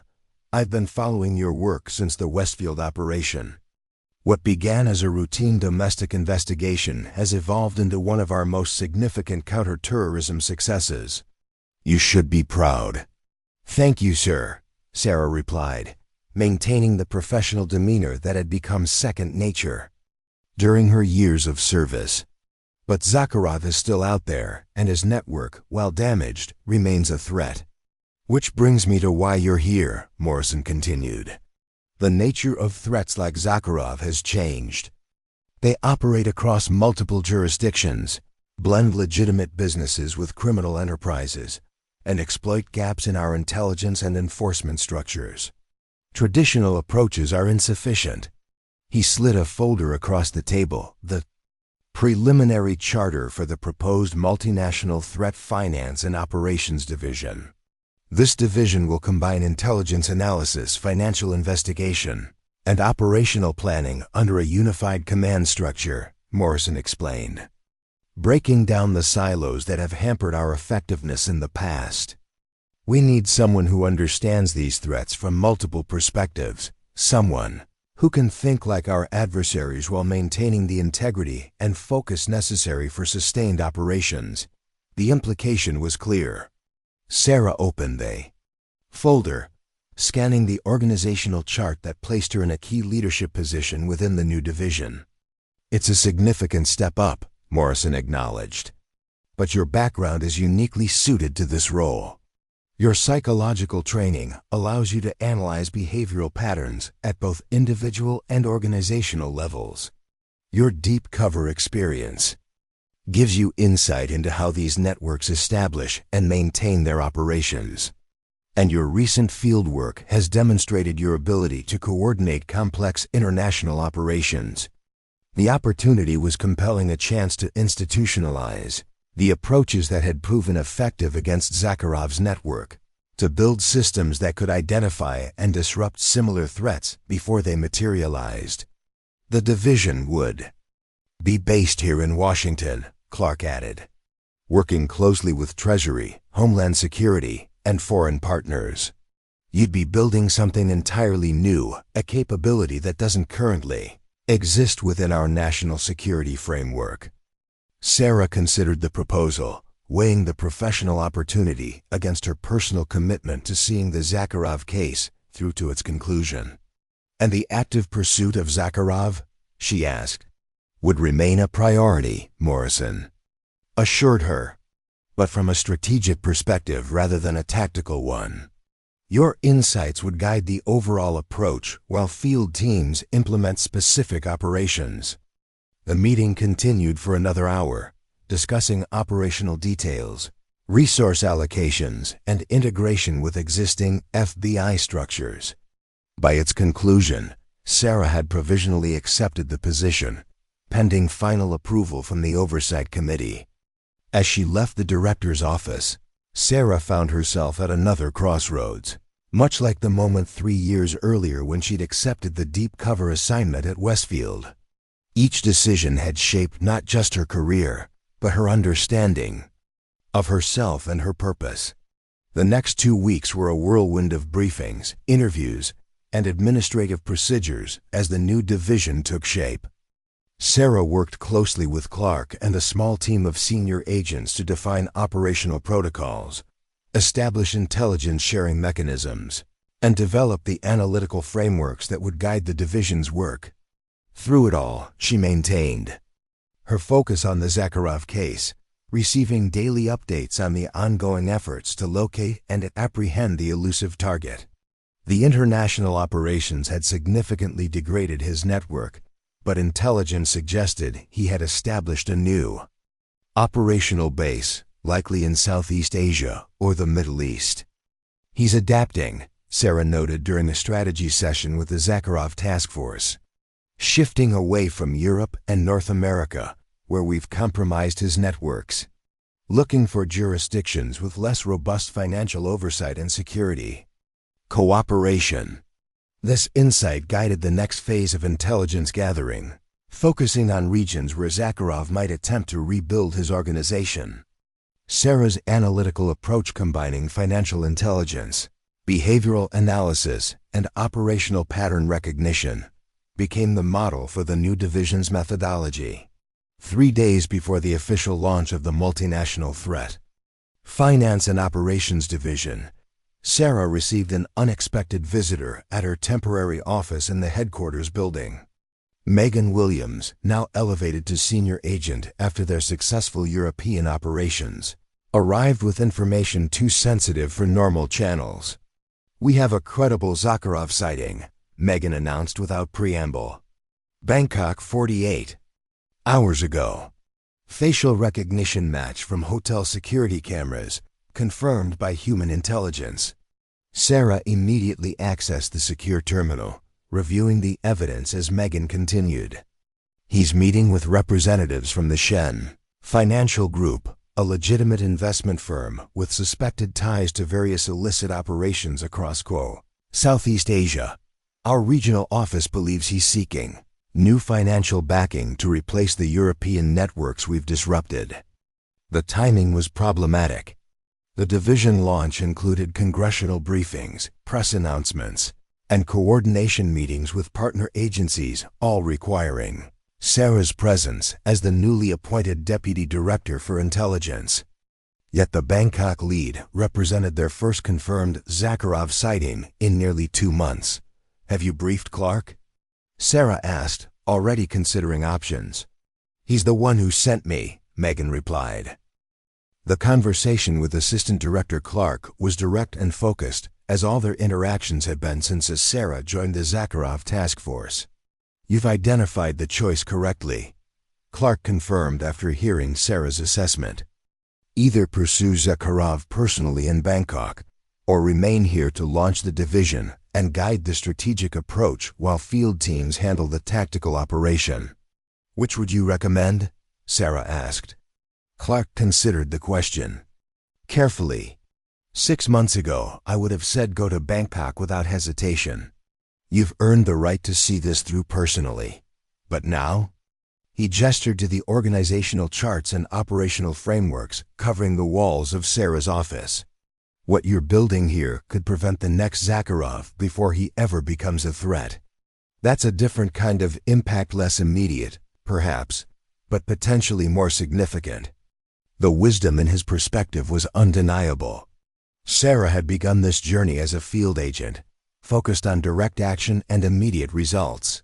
A: "I've been following your work since the Westfield operation. What began as a routine domestic investigation has evolved into one of our most significant counterterrorism successes. You should be proud." "Thank you, sir," Sarah replied, maintaining the professional demeanor that had become second nature during her years of service. "But Zacharov is still out there, and his network, while damaged, remains a threat." "Which brings me to why you're here," Morrison continued. "The nature of threats like Zacharov has changed. They operate across multiple jurisdictions, blend legitimate businesses with criminal enterprises, and exploit gaps in our intelligence and enforcement structures. Traditional approaches are insufficient." He slid a folder across the table, the preliminary charter for the proposed multinational threat finance and operations division. "This division will combine intelligence analysis, financial investigation, and operational planning under a unified command structure," Morrison explained, "breaking down the silos that have hampered our effectiveness in the past. We need someone who understands these threats from multiple perspectives, someone who can think like our adversaries while maintaining the integrity and focus necessary for sustained operations." The implication was clear. Sarah opened the folder, scanning the organizational chart that placed her in a key leadership position within the new division. "It's a significant step up," Morrison acknowledged. "But your background is uniquely suited to this role. Your psychological training allows you to analyze behavioral patterns at both individual and organizational levels. Your deep cover experience gives you insight into how these networks establish and maintain their operations. And your recent fieldwork has demonstrated your ability to coordinate complex international operations." The opportunity was compelling a chance to institutionalize the approaches that had proven effective against Zacharov's network, to build systems that could identify and disrupt similar threats before they materialized. The division would be based here in Washington, Clark added, working closely with Treasury, Homeland Security, and foreign partners. You'd be building something entirely new, a capability that doesn't currently exist within our national security framework. Sarah considered the proposal, weighing the professional opportunity against her personal commitment to seeing the Zacharov case through to its conclusion. And the active pursuit of Zacharov, she asked, would remain a priority, Morrison assured her, but from a strategic perspective rather than a tactical one. Your insights would guide the overall approach while field teams implement specific operations. The meeting continued for another hour, discussing operational details, resource allocations, and integration with existing FBI structures. By its conclusion, Sarah had provisionally accepted the position, pending final approval from the Oversight Committee. As she left the director's office, Sarah found herself at another crossroads, much like the moment 3 years earlier when she'd accepted the deep cover assignment at Westfield. Each decision had shaped not just her career, but her understanding of herself and her purpose. The next 2 weeks were a whirlwind of briefings, interviews, and administrative procedures as the new division took shape. Sarah worked closely with Clark and a small team of senior agents to define operational protocols, establish intelligence sharing mechanisms, and develop the analytical frameworks that would guide the division's work. Through it all, she maintained her focus on the Zacharov case, receiving daily updates on the ongoing efforts to locate and apprehend the elusive target. The international operations had significantly degraded his network, but intelligence suggested he had established a new operational base, likely in Southeast Asia or the Middle East. He's adapting, Sarah noted during the strategy session with the Zacharov task force, shifting away from Europe and North America, where we've compromised his networks, looking for jurisdictions with less robust financial oversight and security. Cooperation. This insight guided the next phase of intelligence gathering, focusing on regions where Zacharov might attempt to rebuild his organization. Sarah's analytical approach, combining financial intelligence, behavioral analysis, and operational pattern recognition, became the model for the new division's methodology. 3 days before the official launch of the multinational threat, Finance and Operations Division, Sarah received an unexpected visitor at her temporary office in the headquarters building. Megan Williams, now elevated to senior agent after their successful European operations, arrived with information too sensitive for normal channels. "We have a credible Zacharov sighting," Megan announced without preamble. "Bangkok 48 hours ago. Facial recognition match from hotel security cameras, confirmed by human intelligence." Sarah immediately accessed the secure terminal, reviewing the evidence as Megan continued. "He's meeting with representatives from the Shen Financial Group, a legitimate investment firm with suspected ties to various illicit operations across Southeast Asia. Our regional office believes he's seeking new financial backing to replace the European networks we've disrupted." The timing was problematic. The division launch included congressional briefings, press announcements, and coordination meetings with partner agencies, all requiring Sarah's presence as the newly appointed Deputy Director for Intelligence. Yet the Bangkok lead represented their first confirmed Zacharov sighting in nearly 2 months. "Have you briefed Clark?" Sarah asked, already considering options. "He's the one who sent me," Megan replied. The conversation with Assistant Director Clark was direct and focused, as all their interactions had been since Sarah joined the Zacharov task force. "You've identified the choice correctly," Clark confirmed after hearing Sarah's assessment. "Either pursue Zacharov personally in Bangkok, or remain here to launch the division and guide the strategic approach while field teams handle the tactical operation." "Which would you recommend?" Sarah asked. Clark considered the question carefully. 6 months ago, I would have said go to Bangkok without hesitation. You've earned the right to see this through personally. But now? He gestured to the organizational charts and operational frameworks covering the walls of Sarah's office. What you're building here could prevent the next Zacharov before he ever becomes a threat. That's a different kind of impact, less immediate, perhaps, but potentially more significant. The wisdom in his perspective was undeniable. Sarah had begun this journey as a field agent, focused on direct action and immediate results.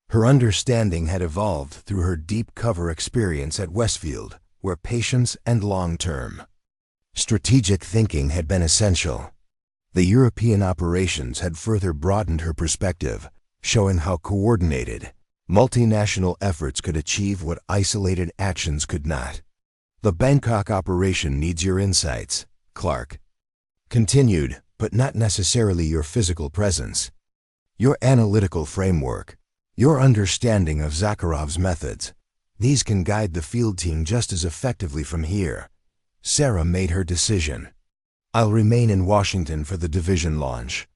A: Her understanding had evolved through her deep cover experience at Westfield, where patience and long-term strategic thinking had been essential. The European operations had further broadened her perspective, showing how coordinated, multinational efforts could achieve what isolated actions could not. The Bangkok operation needs your insights, Clark continued, but not necessarily your physical presence. Your analytical framework, your understanding of Zakharov's methods, these can guide the field team just as effectively from here. Sarah made her decision. I'll remain in Washington for the division launch,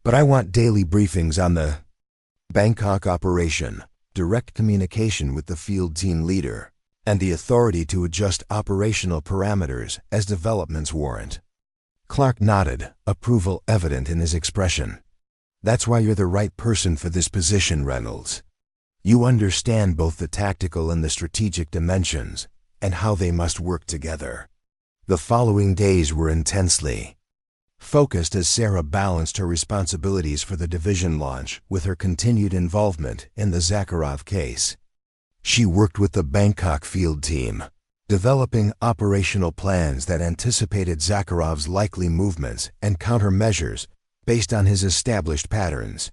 A: but I want daily briefings on the Bangkok operation, direct communication with the field team leader, and the authority to adjust operational parameters as developments warrant. Clark nodded, approval evident in his expression. That's why you're the right person for this position, Reynolds. You understand both the tactical and the strategic dimensions, and how they must work together. The following days were intensely focused as Sarah balanced her responsibilities for the division launch with her continued involvement in the Zacharov case. She worked with the Bangkok field team, developing operational plans that anticipated Zakharov's likely movements and countermeasures based on his established patterns.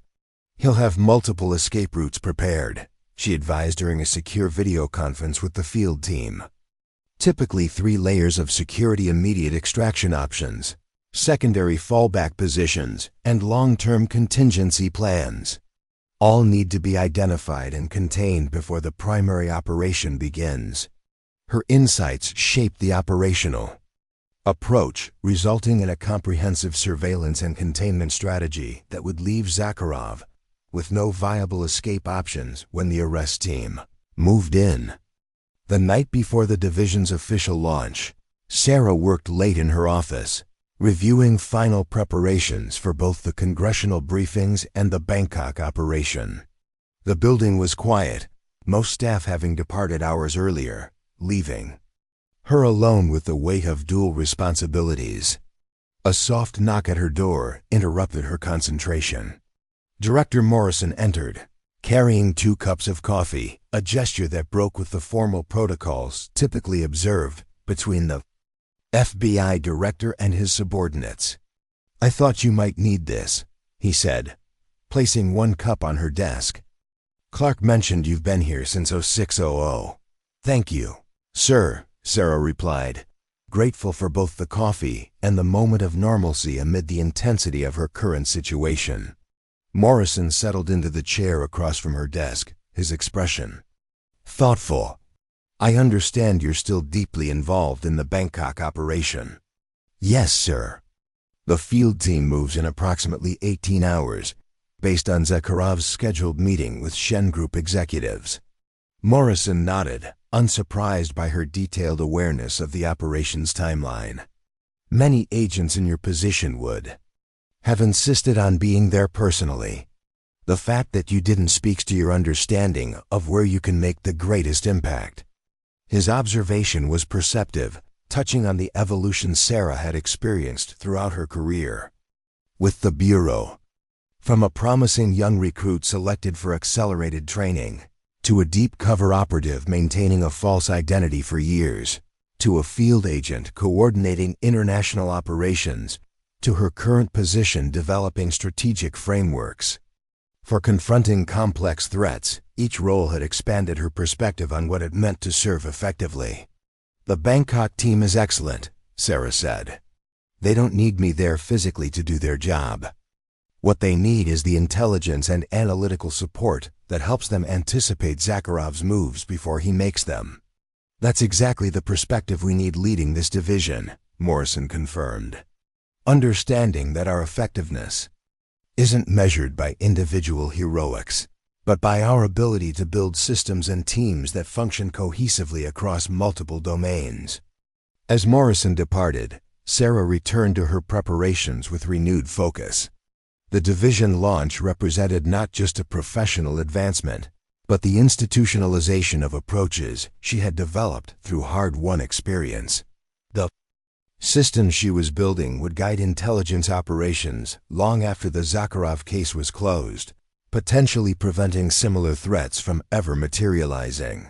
A: He'll have multiple escape routes prepared, she advised during a secure video conference with the field team. Typically 3 layers of security: immediate extraction options, secondary fallback positions, and long-term contingency plans. All need to be identified and contained before the primary operation begins. Her insights shaped the operational approach, resulting in a comprehensive surveillance and containment strategy that would leave Zacharov with no viable escape options when the arrest team moved in. The night before the division's official launch, Sarah worked late in her office, reviewing final preparations for both the congressional briefings and the Bangkok operation. The building was quiet, most staff having departed hours earlier, leaving her alone with the weight of dual responsibilities. A soft knock at her door interrupted her concentration. Director Morrison entered, carrying 2 cups of coffee, a gesture that broke with the formal protocols typically observed between the FBI director and his subordinates. I thought you might need this, he said, placing 1 cup on her desk. Clark mentioned you've been here since 0600. Thank you, sir, Sarah replied, grateful for both the coffee and the moment of normalcy amid the intensity of her current situation. Morrison settled into the chair across from her desk, his expression thoughtful. I understand you're still deeply involved in the Bangkok operation. Yes, sir. The field team moves in approximately 18 hours, based on Zakharov's scheduled meeting with Shen Group executives. Morrison nodded, unsurprised by her detailed awareness of the operation's timeline. Many agents in your position would have insisted on being there personally. The fact that you didn't speaks to your understanding of where you can make the greatest impact. His observation was perceptive, touching on the evolution Sarah had experienced throughout her career with the Bureau. From a promising young recruit selected for accelerated training, to a deep cover operative maintaining a false identity for years, to a field agent coordinating international operations, to her current position developing strategic frameworks. For confronting complex threats, each role had expanded her perspective on what it meant to serve effectively. The Bangkok team is excellent, Sarah said. They don't need me there physically to do their job. What they need is the intelligence and analytical support that helps them anticipate Zakharov's moves before he makes them. That's exactly the perspective we need leading this division, Morrison confirmed. Understanding that our effectiveness isn't measured by individual heroics, but by our ability to build systems and teams that function cohesively across multiple domains. As Morrison departed, Sarah returned to her preparations with renewed focus. The division launch represented not just a professional advancement, but the institutionalization of approaches she had developed through hard-won experience. The system she was building would guide intelligence operations long after the Zacharov case was closed, potentially preventing similar threats from ever materializing.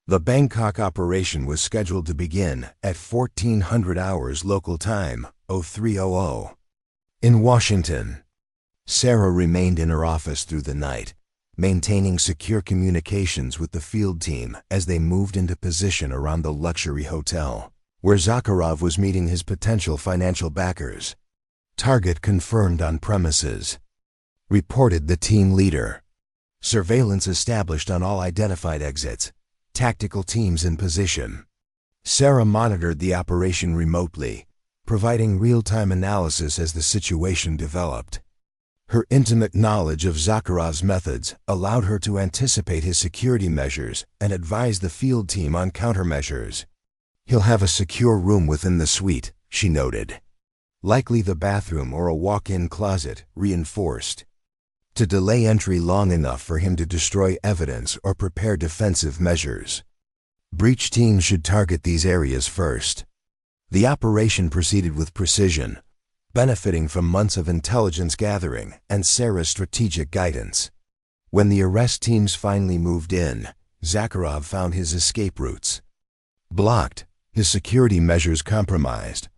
A: The Bangkok operation was scheduled to begin at 1400 hours local time, 0300. In Washington, Sarah remained in her office through the night, maintaining secure communications with the field team as they moved into position around the luxury hotel, where Zacharov was meeting his potential financial backers. Target confirmed on premises, reported the team leader. Surveillance established on all identified exits. Tactical teams in position. Sarah monitored the operation remotely, providing real-time analysis as the situation developed. Her intimate knowledge of Zakharov's methods allowed her to anticipate his security measures and advise the field team on countermeasures. He'll have a secure room within the suite, she noted. Likely the bathroom or a walk-in closet, reinforced, to delay entry long enough for him to destroy evidence or prepare defensive measures. Breach teams should target these areas first. The operation proceeded with precision, benefiting from months of intelligence gathering and Sarah's strategic guidance. When the arrest teams finally moved in, Zacharov found his escape routes blocked, his security measures compromised,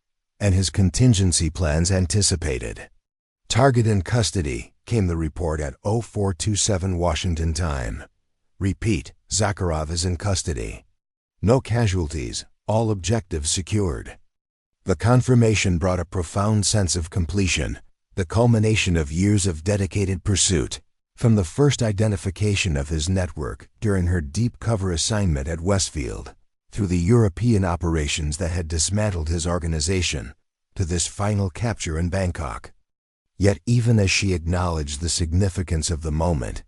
A: and his contingency plans anticipated. Target in custody, came the report at 0427 Washington time. Repeat, Zacharov is in custody. No casualties, all objectives secured. The confirmation brought a profound sense of completion, the culmination of years of dedicated pursuit. From the first identification of his network during her deep cover assignment at Westfield, through the European operations that had dismantled his organization, to this final capture in Bangkok. Yet even as she acknowledged the significance of the moment,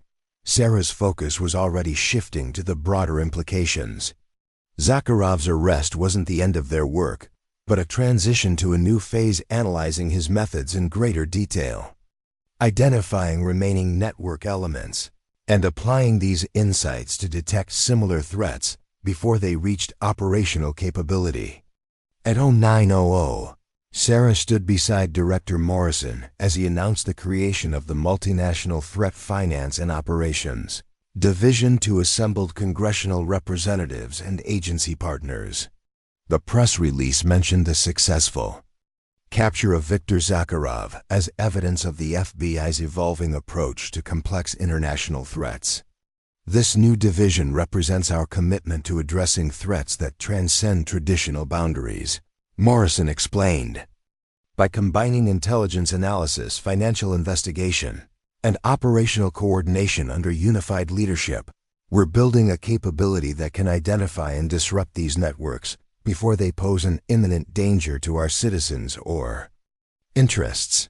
A: Sarah's focus was already shifting to the broader implications. Zakharov's arrest wasn't the end of their work, but a transition to a new phase analyzing his methods in greater detail, identifying remaining network elements, and applying these insights to detect similar threats before they reached operational capability. At 0900, Sarah stood beside Director Morrison as he announced the creation of the Multinational Threat Finance and Operations Division to assembled congressional representatives and agency partners. The press release mentioned the successful capture of Viktor Zacharov as evidence of the FBI's evolving approach to complex international threats. This new division represents our commitment to addressing threats that transcend traditional boundaries, Morrison explained. By combining intelligence analysis, financial investigation, and operational coordination under unified leadership, we're building a capability that can identify and disrupt these networks before they pose an imminent danger to our citizens or interests.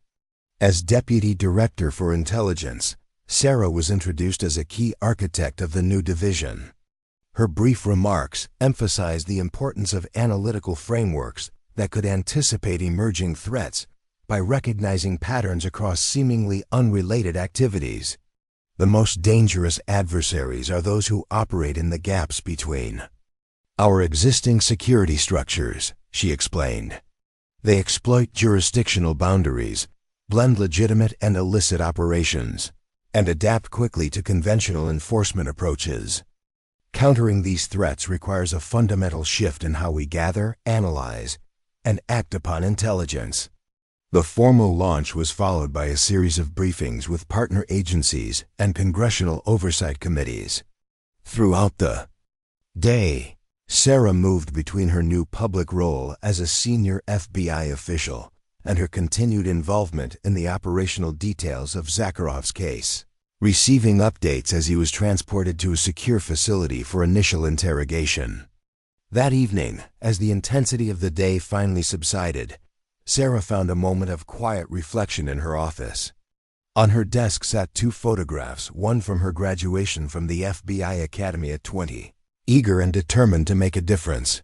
A: As Deputy Director for Intelligence, Sarah was introduced as a key architect of the new division. Her brief remarks emphasized the importance of analytical frameworks that could anticipate emerging threats by recognizing patterns across seemingly unrelated activities. The most dangerous adversaries are those who operate in the gaps between our existing security structures, she explained. They exploit jurisdictional boundaries, blend legitimate and illicit operations, and adapt quickly to conventional enforcement approaches. Countering these threats requires a fundamental shift in how we gather, analyze, and act upon intelligence. The formal launch was followed by a series of briefings with partner agencies and congressional oversight committees. Throughout the day, Sarah moved between her new public role as a senior FBI official and her continued involvement in the operational details of Zakharov's case, receiving updates as he was transported to a secure facility for initial interrogation. That evening, as the intensity of the day finally subsided, Sarah found a moment of quiet reflection in her office. On her desk sat two photographs, one from her graduation from the FBI Academy at 20, eager and determined to make a difference.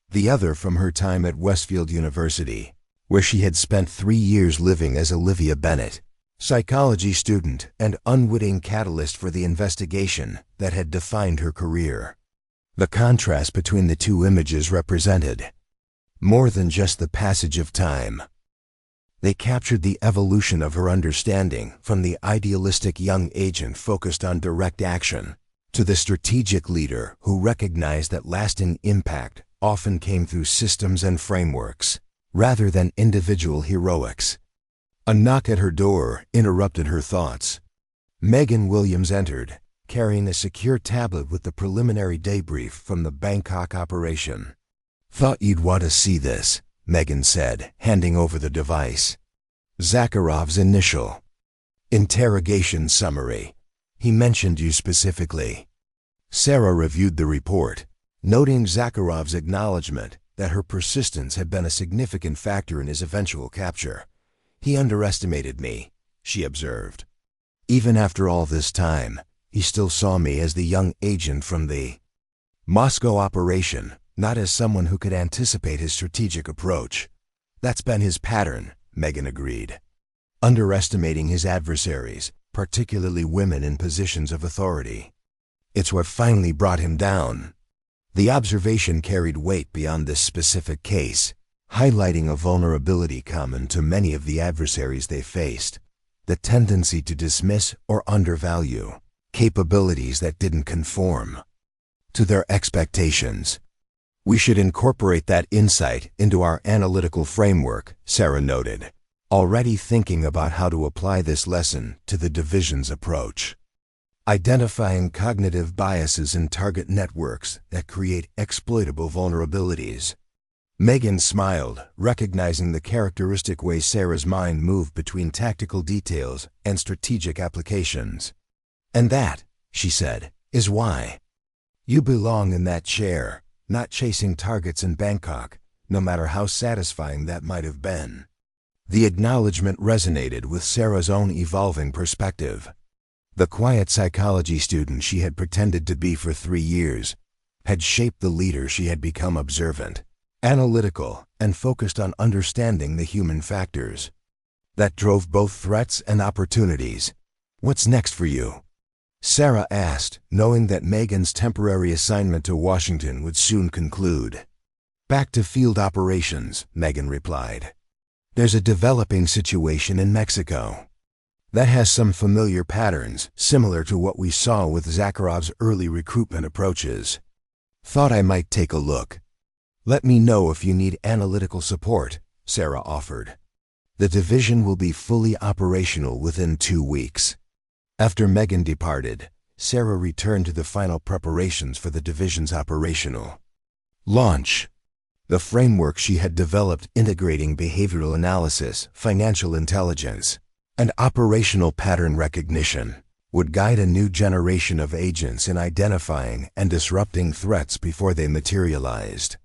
A: The other from her time at Westfield University, where she had spent 3 years living as Olivia Bennett, psychology student and unwitting catalyst for the investigation that had defined her career. The contrast between the two images represented more than just the passage of time. They captured the evolution of her understanding from the idealistic young agent focused on direct action to the strategic leader who recognized that lasting impact often came through systems and frameworks rather than individual heroics. A knock at her door interrupted her thoughts. Megan Williams entered, carrying a secure tablet with the preliminary debrief from the Bangkok operation. "Thought you'd want to see this," Megan said, handing over the device. Zacharov's initial. Interrogation summary. "He mentioned you specifically." Sarah reviewed the report, noting Zacharov's acknowledgement that her persistence had been a significant factor in his eventual capture. "He underestimated me," she observed. "Even after all this time, he still saw me as the young agent from the Moscow operation, not as someone who could anticipate his strategic approach." "That's been his pattern," Megan agreed. "Underestimating his adversaries, particularly women in positions of authority. It's what finally brought him down." The observation carried weight beyond this specific case, highlighting a vulnerability common to many of the adversaries they faced: the tendency to dismiss or undervalue capabilities that didn't conform to their expectations. "We should incorporate that insight into our analytical framework," Sarah noted, already thinking about how to apply this lesson to the division's approach. Identifying cognitive biases in target networks that create exploitable vulnerabilities. Megan smiled, recognizing the characteristic way Sarah's mind moved between tactical details and strategic applications. "And that," she said, "is why you belong in that chair, not chasing targets in Bangkok, no matter how satisfying that might have been." The acknowledgement resonated with Sarah's own evolving perspective. The quiet psychology student she had pretended to be for 3 years had shaped the leader she had become: observant, analytical, and focused on understanding the human factors that drove both threats and opportunities. "What's next for you?" Sarah asked, knowing that Megan's temporary assignment to Washington would soon conclude. "Back to field operations," Megan replied. "There's a developing situation in Mexico that has some familiar patterns, similar to what we saw with Zacharov's early recruitment approaches. Thought I might take a look. Let me know if you need analytical support," Sarah offered. "The division will be fully operational within 2 weeks." After Megan departed, Sarah returned to the final preparations for the division's operational launch. The framework she had developed, integrating behavioral analysis, financial intelligence, and operational pattern recognition, would guide a new generation of agents in identifying and disrupting threats before they materialized.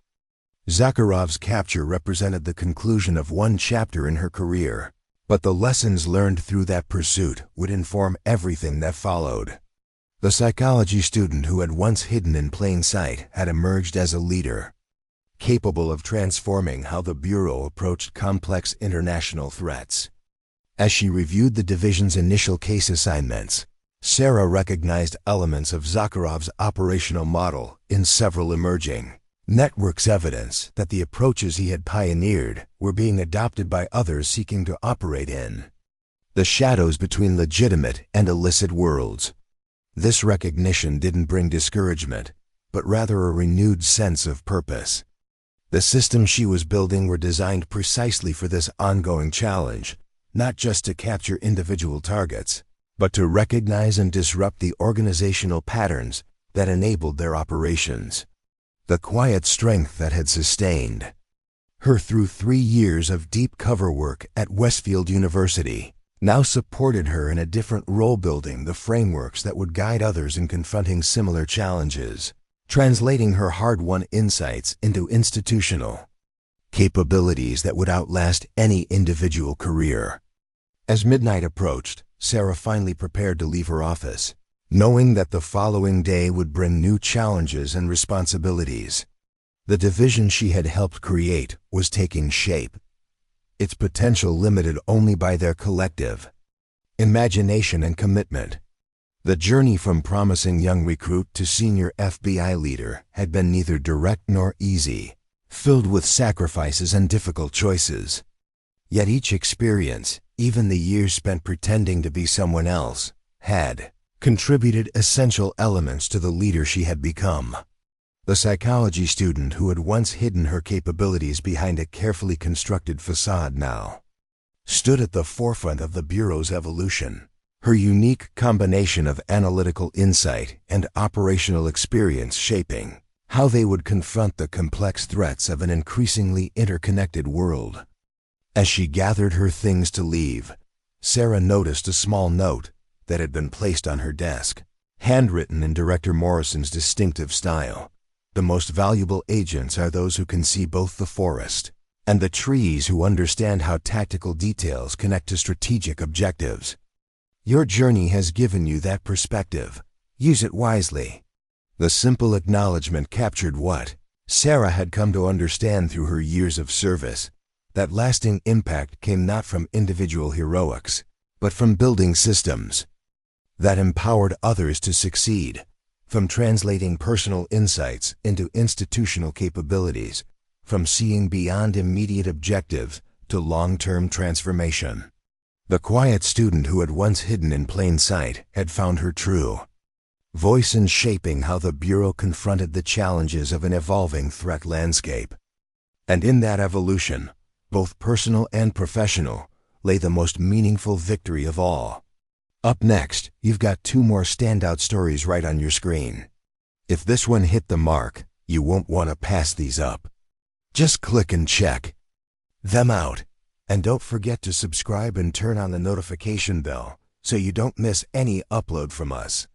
A: Zacharov's capture represented the conclusion of one chapter in her career, but the lessons learned through that pursuit would inform everything that followed. The psychology student who had once hidden in plain sight had emerged as a leader, capable of transforming how the Bureau approached complex international threats. As she reviewed the division's initial case assignments, Sarah recognized elements of Zacharov's operational model in several emerging networks, evidence that the approaches he had pioneered were being adopted by others seeking to operate in the shadows between legitimate and illicit worlds. This recognition didn't bring discouragement, but rather a renewed sense of purpose. The systems she was building were designed precisely for this ongoing challenge, not just to capture individual targets, but to recognize and disrupt the organizational patterns that enabled their operations. The quiet strength that had sustained her through 3 years of deep cover work at Westfield University now supported her in a different role, building the frameworks that would guide others in confronting similar challenges. translating her hard-won insights into institutional capabilities that would outlast any individual career. As midnight approached, Sarah finally prepared to leave her office, knowing that the following day would bring new challenges and responsibilities. The division she had helped create was taking shape, its potential limited only by their collective imagination and commitment. The journey from promising young recruit to senior FBI leader had been neither direct nor easy, filled with sacrifices and difficult choices. Yet each experience, even the years spent pretending to be someone else, had contributed essential elements to the leader she had become. The psychology student who had once hidden her capabilities behind a carefully constructed facade now stood at the forefront of the Bureau's evolution, her unique combination of analytical insight and operational experience shaping how they would confront the complex threats of an increasingly interconnected world. As she gathered her things to leave, Sarah noticed a small note that had been placed on her desk, handwritten in Director Morrison's distinctive style. The most valuable agents are those who can see both the forest and the trees, who understand how tactical details connect to strategic objectives. Your journey has given you that perspective. Use it wisely. The simple acknowledgement captured what Sarah had come to understand through her years of service. That lasting impact came not from individual heroics, but from building systems that empowered others to succeed, from translating personal insights into institutional capabilities, from seeing beyond immediate objectives to long-term transformation. The quiet student who had once hidden in plain sight had found her true voice in shaping how the Bureau confronted the challenges of an evolving threat landscape. And in that evolution, both personal and professional, lay the most meaningful victory of all. Up next, you've got 2 more standout stories right on your screen. If this one hit the mark, you won't want to pass these up. Just click and check them out. And don't forget to subscribe and turn on the notification bell so you don't miss any upload from us.